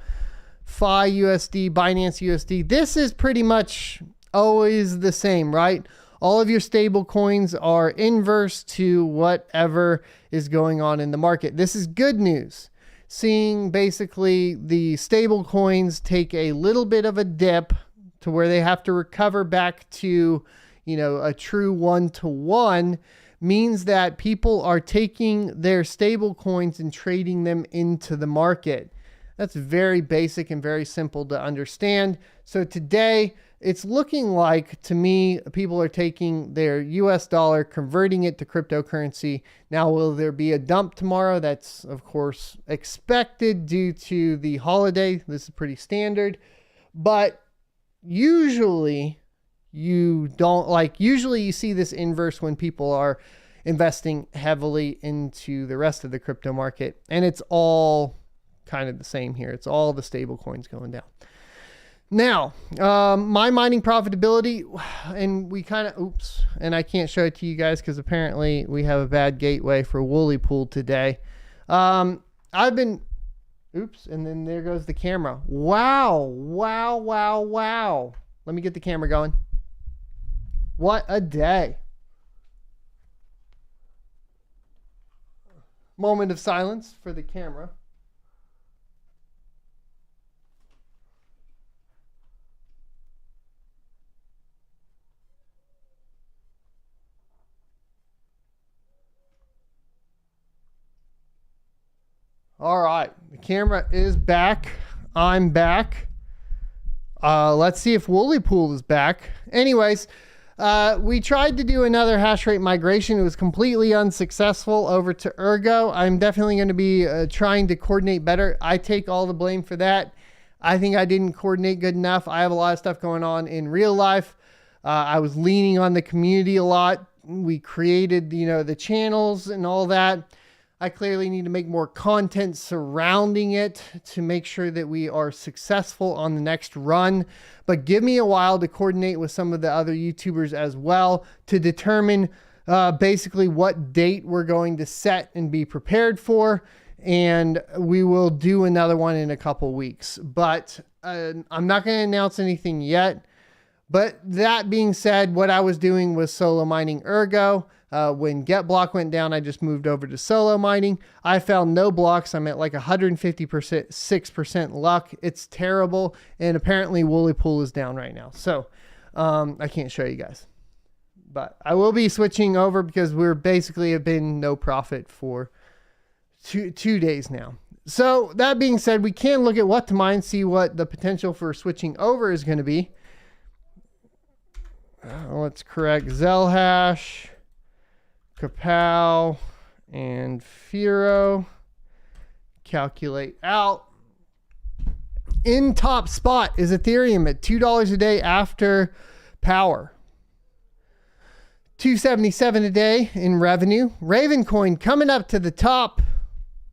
Phi USD, Binance USD. This is pretty much always the same, right? All of your stable coins are inverse to whatever is going on in the market. This is good news. Seeing basically the stable coins take a little bit of a dip to where they have to recover back to, you know, a true 1-to-1 means that people are taking their stable coins and trading them into the market. That's very basic and very simple to understand. So today, it's looking like, to me, people are taking their US dollar, converting it to cryptocurrency. Now, will there be a dump tomorrow? That's, of course, expected due to the holiday. This is pretty standard. But usually, usually you see this inverse when people are investing heavily into the rest of the crypto market. And it's all kind of the same here. It's all the stable coins going down. Now, my mining profitability, and we kind of, and I can't show it to you guys because apparently we have a bad gateway for Woolly Pool today. And then there goes the camera. Wow. Let me get the camera going. What a day. Moment of silence for the camera. All right, the camera is back. I'm back. Let's see if Woolly Pool is back. Anyways, we tried to do another hash rate migration. It was completely unsuccessful over to Ergo. I'm definitely going to be trying to coordinate better. I take all the blame for that. I think I didn't coordinate good enough. I have a lot of stuff going on in real life. I was leaning on the community a lot. We created, the channels and all that. I clearly need to make more content surrounding it to make sure that we are successful on the next run. But give me a while to coordinate with some of the other YouTubers as well to determine basically what date we're going to set and be prepared for. And we will do another one in a couple weeks. But I'm not going to announce anything yet. But that being said, what I was doing was solo mining Ergo. When Get Block went down, I just moved over to solo mining. I found no blocks. I'm at like 156% luck. It's terrible. And apparently Woolly Pool is down right now. So I can't show you guys. But I will be switching over because we're basically have been no profit for two days now. So that being said, we can look at what to mine, see what the potential for switching over is going to be. Let's correct Zel hash, Kapow, and Firo. Calculate out. In top spot is Ethereum at $2 a day after power. $2.77 a day in revenue. Ravencoin coming up to the top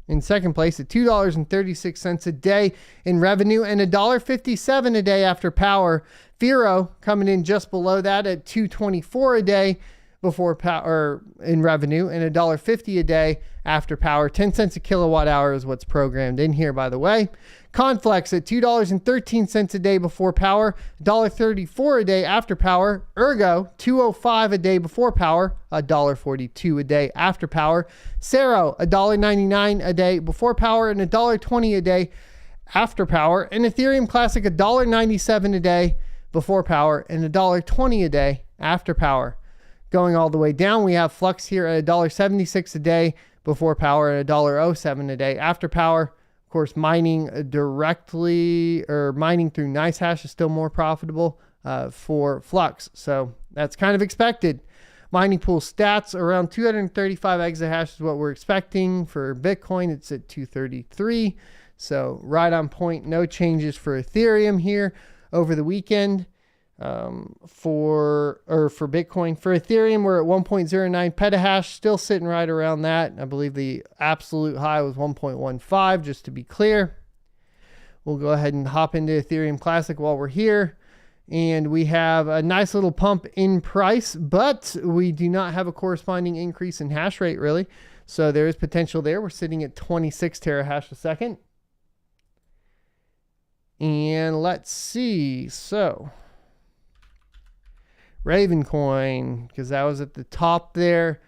in second place at $2.36 a day in revenue and $1.57 a day after power. Firo coming in just below that at $2.24 a day before power in revenue and $1.50 a day after power. 10 cents a kilowatt hour is what's programmed in here, by the way. Conflex at $2.13 a day before power, $1.34 a day after power. Ergo, $2.05 a day before power, $1.42 a day after power. Cero, $1.99 a day before power and $1.20 a day after power. And Ethereum Classic, $1.97 a day before power and $1.20 a day after power. Going all the way down, we have Flux here at $1.76 a day before power and $1.07 a day after power. Of course, mining directly or mining through NiceHash is still more profitable for Flux. So that's kind of expected. Mining pool stats around 235 exahash is what we're expecting for Bitcoin. It's at 233. So right on point. No changes for Ethereum here over the weekend. For Bitcoin. For Ethereum, we're at 1.09 petahash, still sitting right around that. I believe the absolute high was 1.15, just to be clear. We'll go ahead and hop into Ethereum Classic while we're here. And we have a nice little pump in price, but we do not have a corresponding increase in hash rate, really. So there is potential there. We're sitting at 26 terahash a second. And let's see. So Ravencoin, because that was at the top there.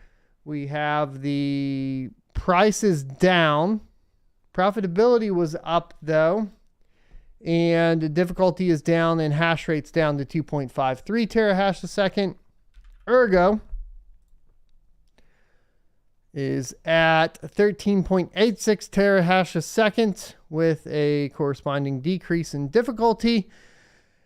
We have the prices down. Profitability was up though. And the difficulty is down and hash rate's down to 2.53 terahash a second. Ergo is at 13.86 terahash a second with a corresponding decrease in difficulty.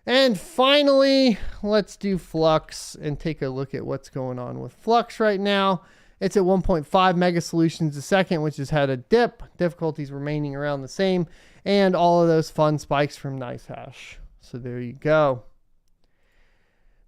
And finally, let's do Flux and take a look at what's going on with Flux right now. It's at 1.5 mega solutions a second, which has had a dip. Difficulties remaining around the same. And all of those fun spikes from NiceHash. So there you go.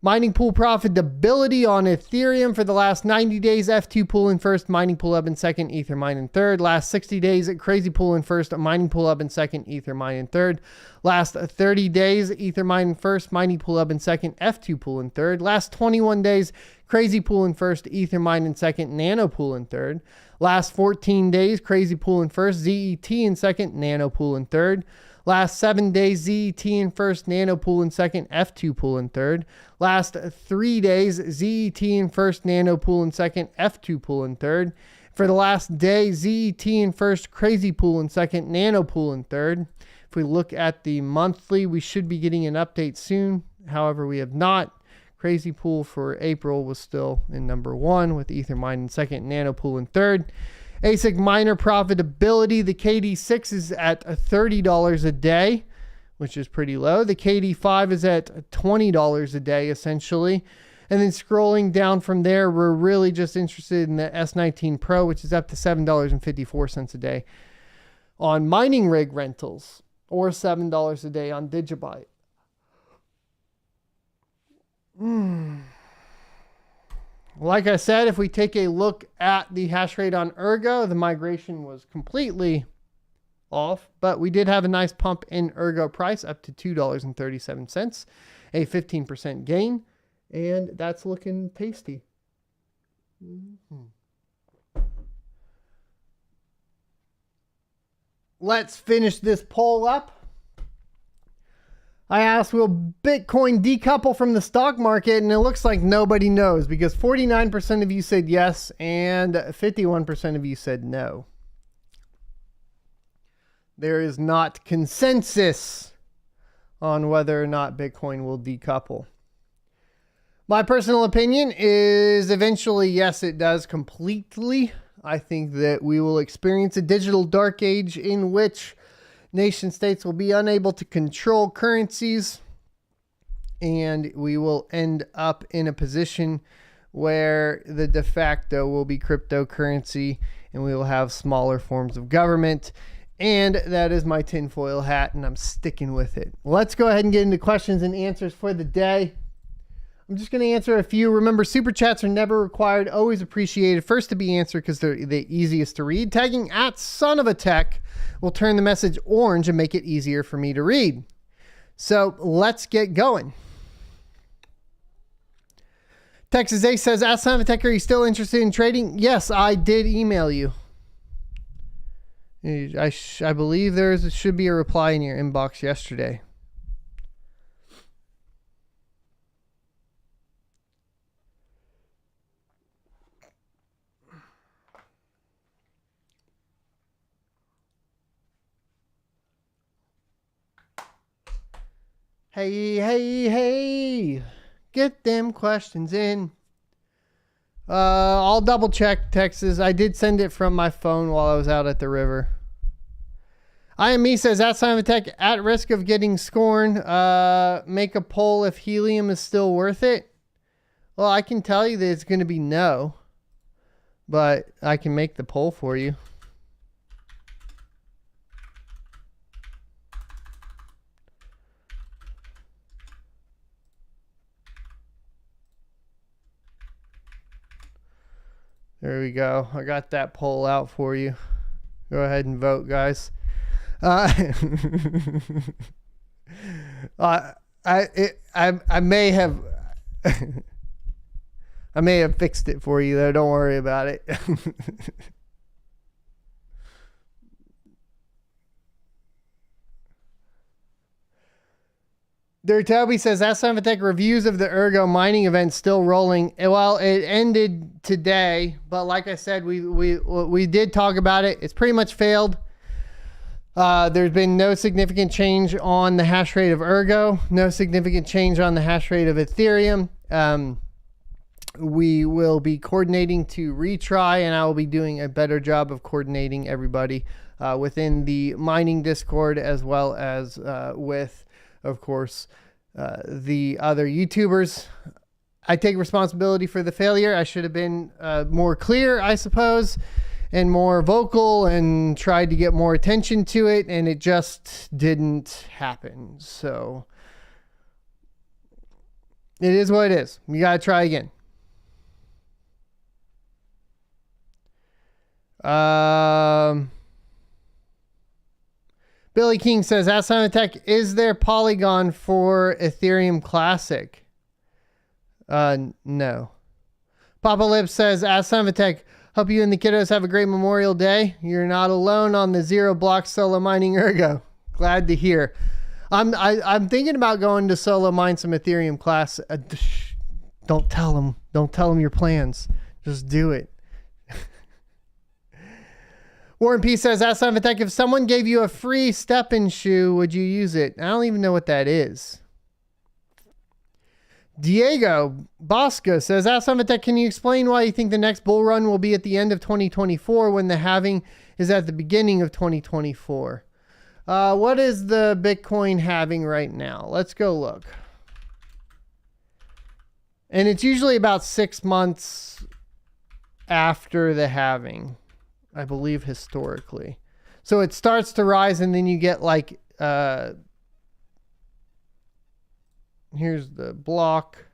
Mining pool profitability on Ethereum for the last 90 days. F2 pool in first, mining pool up in second, Ether mine in third. Last 60 days, Crazy pool in first, mining pool up in second, Ether mine in third. Last 30 days, Ether mine in first, mining pool up in second, F2 pool in third. Last 21 days, Crazy pool in first, Ether mine in second, Nano pool in third. Last 14 days, Crazy pool in first, ZET in second, Nano pool in third. Last 7 days, ZET in first, Nano pool in second, F2 pool in third. Last 3 days, ZET in first, Nano pool in second, F2 pool in third. For the last day, ZET in first, Crazy pool in second, Nano pool in third. If we look at the monthly, we should be getting an update soon. However, we have not. Crazy pool for April was still in number 1 with Ether mine in second, Nano pool in third. ASIC miner profitability, the KD6 is at $30 a day, which is pretty low. The KD5 is at $20 a day, essentially. And then scrolling down from there, we're really just interested in the S19 Pro, which is up to $7.54 a day on mining rig rentals, or $7 a day on Digibyte. Like I said, if we take a look at the hash rate on Ergo, the migration was completely off, but we did have a nice pump in Ergo price up to $2.37, a 15% gain, and that's looking tasty. Let's finish this poll up. I asked, will Bitcoin decouple from the stock market? And it looks like nobody knows, because 49% of you said yes and 51% of you said no. There is not consensus on whether or not Bitcoin will decouple. My personal opinion is eventually, yes, it does completely. I think that we will experience a digital dark age in which nation states will be unable to control currencies, and we will end up in a position where the de facto will be cryptocurrency, and we will have smaller forms of government. And that is my tinfoil hat, and I'm sticking with it. Let's go ahead and get into questions and answers for the day. I'm just going to answer a few. Remember, super chats are never required, always appreciated. First to be answered because they're the easiest to read. Tagging at Son of a Tech will turn the message orange and make it easier for me to read. So let's get going. Texas A says, ask Son of a Tech, are you still interested in trading? Yes, I did email you. I believe should be a reply in your inbox yesterday. Hey, get them questions in. I'll double check, Texas. I did send it from my phone while I was out at the river. I am me says, at Simon Tech, at risk of getting scorned, make a poll if helium is still worth it. Well, I can tell you that it's going to be no, but I can make the poll for you. There we go. I got that poll out for you. Go ahead and vote, guys. I may have I may have fixed it for you though. Don't worry about it. There, Toby says, Ask Simon Tech, reviews of the Ergo mining event still rolling. Well, it ended today, but like I said, we did talk about it. It's pretty much failed. There's been no significant change on the hash rate of Ergo, no significant change on the hash rate of Ethereum. We will be coordinating to retry, and I will be doing a better job of coordinating everybody within the mining Discord, as well as with, of course, the other YouTubers. I take responsibility for the failure. I should have been more clear, I suppose, and more vocal, and tried to get more attention to it, and it just didn't happen. So it is what it is. You got to try again. Billy King says, Ask Simon Tech, is there Polygon for Ethereum Classic? No. Papa Lip says, Ask Simon Tech, hope you and the kiddos have a great Memorial Day. You're not alone on the 0 block solo mining Ergo. Glad to hear. I'm thinking about going to solo mine some Ethereum Class. Don't tell them. Don't tell them your plans. Just do it. Warren P says, Ask Simon Tech, if someone gave you a free step-in shoe, would you use it? I don't even know what that is. Diego Bosca says, Ask Summit, can you explain why you think the next bull run will be at the end of 2024 when the halving is at the beginning of 2024? What is the Bitcoin halving right now? Let's go look. And it's usually about 6 months after the halving, I believe, historically. So it starts to rise and then you get like, here's the block.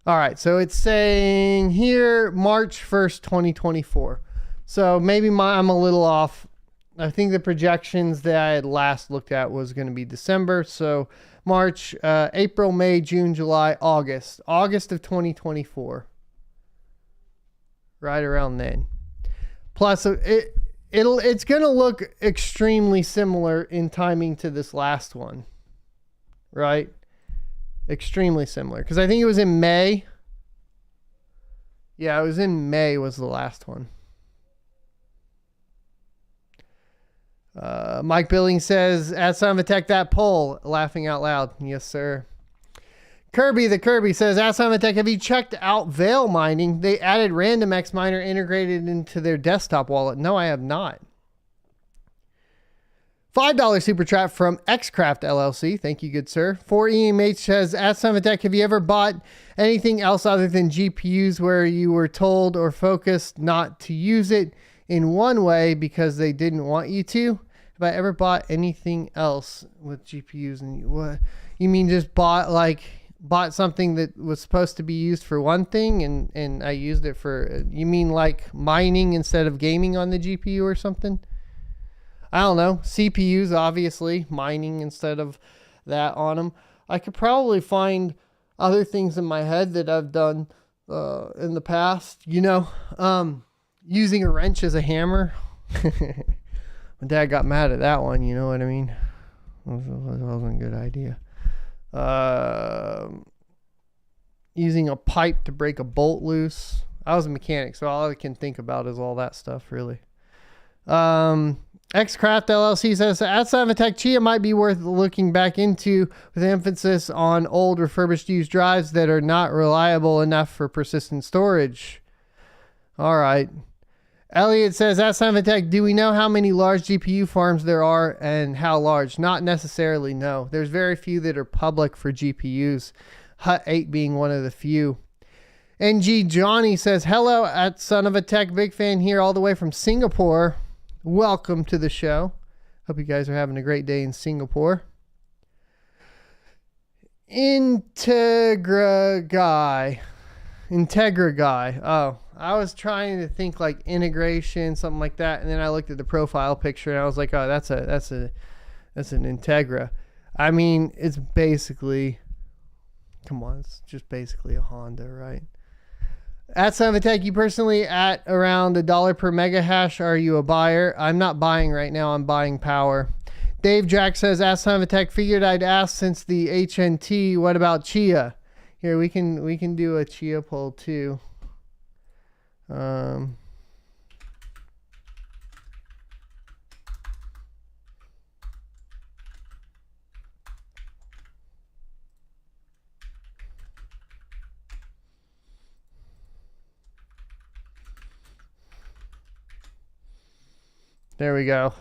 All right, so it's saying here March 1st, 2024. So maybe I'm a little off. I think the projections that I had last looked at was going to be December. So March, April, May, June, July, August. August of 2024. Right around then. Plus, it's going to look extremely similar in timing to this last one. Right? Extremely similar. Because I think it was in May. Yeah, it was in May was the last one. Mike Billing says, at Son of a Tech, that poll. Laughing out loud. Yes, sir. Kirby the Kirby says, at Son of a Tech, have you checked out Veil Mining? They added RandomX Miner integrated into their desktop wallet. No, I have not. $5 super chat from Xcraft LLC. Thank you, good sir. 4EMH says, at Son of a Tech, have you ever bought anything else other than GPUs where you were told or focused not to use it in one way because they didn't want you to? Have I ever bought anything else with GPUs? And what you mean, just bought something that was supposed to be used for one thing and I used it for, you mean like mining instead of gaming on the GPU or something? I don't know. CPUs, obviously, mining instead of that on them. I could probably find other things in my head that I've done in the past. You know, using a wrench as a hammer. My dad got mad at that one, you know what I mean? That wasn't a good idea. Using a pipe to break a bolt loose. I was a mechanic, so all I can think about is all that stuff, really. Xcraft LLC says, outside of a Tech, Chia might be worth looking back into with emphasis on old refurbished used drives that are not reliable enough for persistent storage. All right. Elliot says, outside of a Tech, do we know how many large GPU farms there are and how large? Not necessarily, no. There's very few that are public for GPUs. Hut 8 being one of the few. NG Johnny says, hello at Son of a Tech, big fan here all the way from Singapore. Welcome to the show. Hope you guys are having a great day in Singapore. Integra guy. Oh, I was trying to think like integration, something like that, and then I looked at the profile picture and I was like, oh, that's an Integra. I mean, it's basically, come on, it's just basically a Honda, right? At Son of a Tech, you personally at around $1 per mega hash. Are you a buyer? I'm not buying right now. I'm buying power. Dave Jack says, at Son of a Tech, figured I'd ask since the HNT. What about Chia? Here, we can do a Chia poll too. There we go.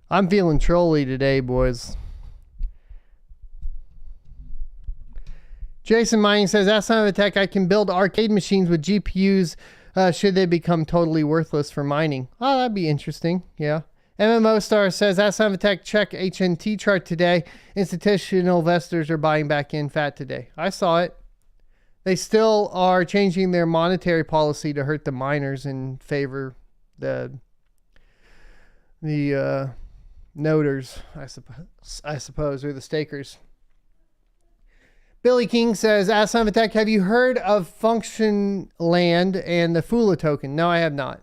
I'm feeling trolly today, boys. Jason Mining says, that's Son of a Tech, I can build arcade machines with GPUs should they become totally worthless for mining. Oh, that'd be interesting. Yeah. MMO Star says, that's Son of a Tech, check HNT chart today. Institutional investors are buying back in fat today. I saw it. They still are changing their monetary policy to hurt the miners and favor the noders, I suppose, or the stakers. Billy King says, ask Son of a Tech, have you heard of Function Land and the Fula token? No, I have not.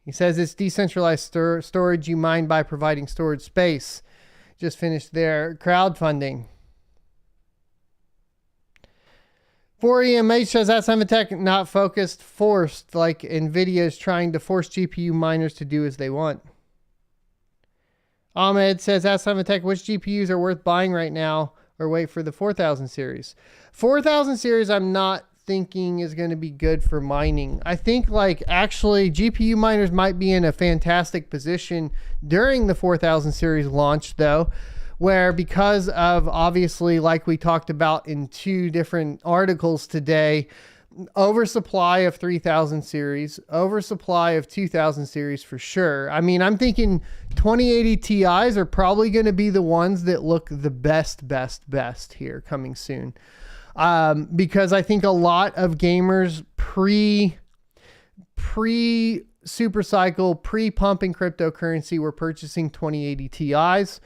He says it's decentralized storage. You mine by providing storage space. Just finished their crowdfunding. 4EMH says, that's Son of a Tech, not focused, forced, like Nvidia is trying to force GPU miners to do as they want. Ahmed says, ask Simon Tech, which GPUs are worth buying right now or wait for the 4000 series? 4000 series, I'm not thinking is going to be good for mining. I think like actually GPU miners might be in a fantastic position during the 4000 series launch though, where because of obviously like we talked about in 2 different articles today, oversupply of 3000 series, oversupply of 2000 series for sure. I mean, I'm thinking 2080 Ti's are probably going to be the ones that look the best here coming soon. Because I think a lot of gamers pre super cycle, pre-pumping cryptocurrency were purchasing 2080 Ti's.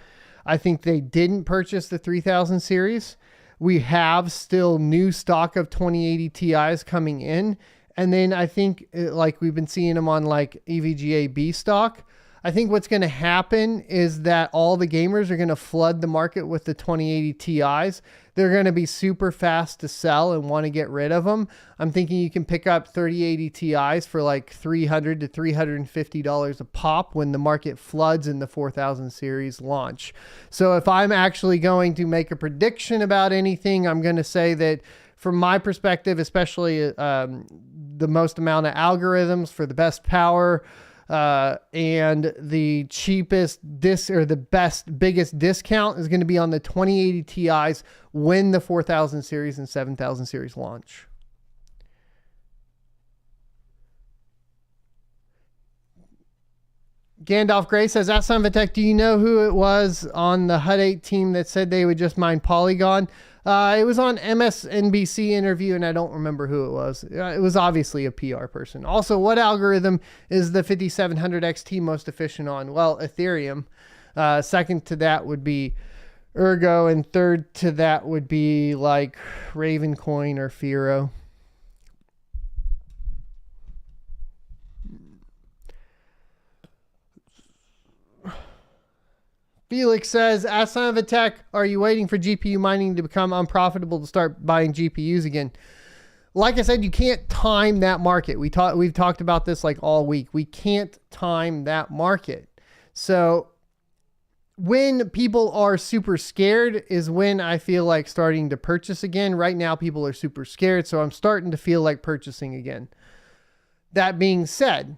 I think they didn't purchase the 3000 series. We have still new stock of 2080 Ti's coming in. And then I think like we've been seeing them on like EVGA B stock. I think what's going to happen is that all the gamers are going to flood the market with the 2080 Ti's. They're going to be super fast to sell and want to get rid of them. I'm thinking you can pick up 3080 Ti's for like $300 to $350 a pop when the market floods in the 4000 series launch. So if I'm actually going to make a prediction about anything, I'm going to say that from my perspective, especially the most amount of algorithms for the best power, and the cheapest biggest discount is going to be on the 2080 Ti's when the 4000 series and 7000 series launch. Gandalf Gray says, at Sunvatech, do you know who it was on the HUD 8 team that said they would just mine Polygon? It was on MSNBC interview, and I don't remember who it was. It was obviously a PR person. Also, what algorithm is the 5700 XT most efficient on? Well, Ethereum. Second to that would be Ergo, and third to that would be like Ravencoin or Firo. Felix says, ask Son of a Tech, are you waiting for GPU mining to become unprofitable to start buying GPUs again? Like I said, you can't time that market. We've talked about this like all week. We can't time that market. So when people are super scared is when I feel like starting to purchase again. Right now, people are super scared, so I'm starting to feel like purchasing again. That being said,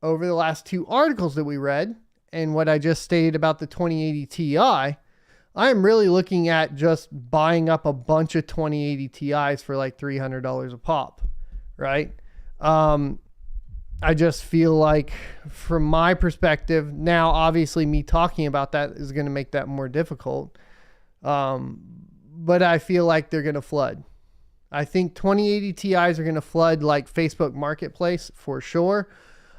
over the last 2 articles that we read, and what I just stated about the 2080 Ti, I'm really looking at just buying up a bunch of 2080 Ti's for like $300 a pop, right? I just feel like from my perspective, now obviously me talking about that is going to make that more difficult. But I feel like they're going to flood. I think 2080 Ti's are going to flood like Facebook Marketplace for sure.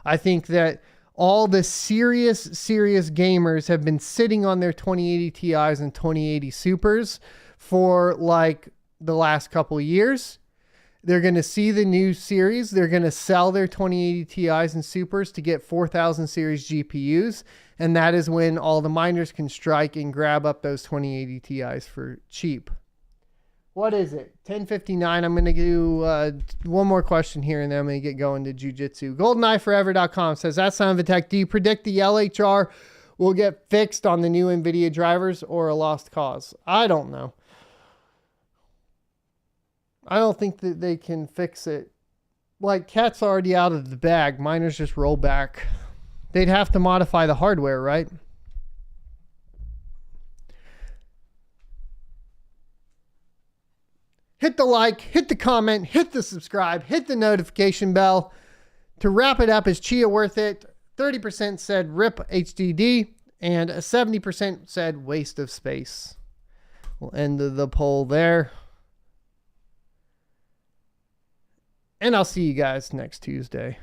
I think that all the serious gamers have been sitting on their 2080 Ti's and 2080 Supers for like the last couple of years. They're going to see the new series. They're going to sell their 2080 Ti's and Supers to get 4000 series GPUs. And that is when all the miners can strike and grab up those 2080 Ti's for cheap. What is it? 10:59. I'm going to do one more question here and then I'm going to get going to jujitsu. GoldenEyeForever.com says, that's Son of a Tech. Do you predict the LHR will get fixed on the new Nvidia drivers or a lost cause? I don't know. I don't think that they can fix it. Like, cat's already out of the bag. Miners just roll back. They'd have to modify the hardware, right? Hit the like, hit the comment, hit the subscribe, hit the notification bell. To wrap it up, is Chia worth it? 30% said RIP HDD and 70% said waste of space. We'll end the poll there. And I'll see you guys next Tuesday.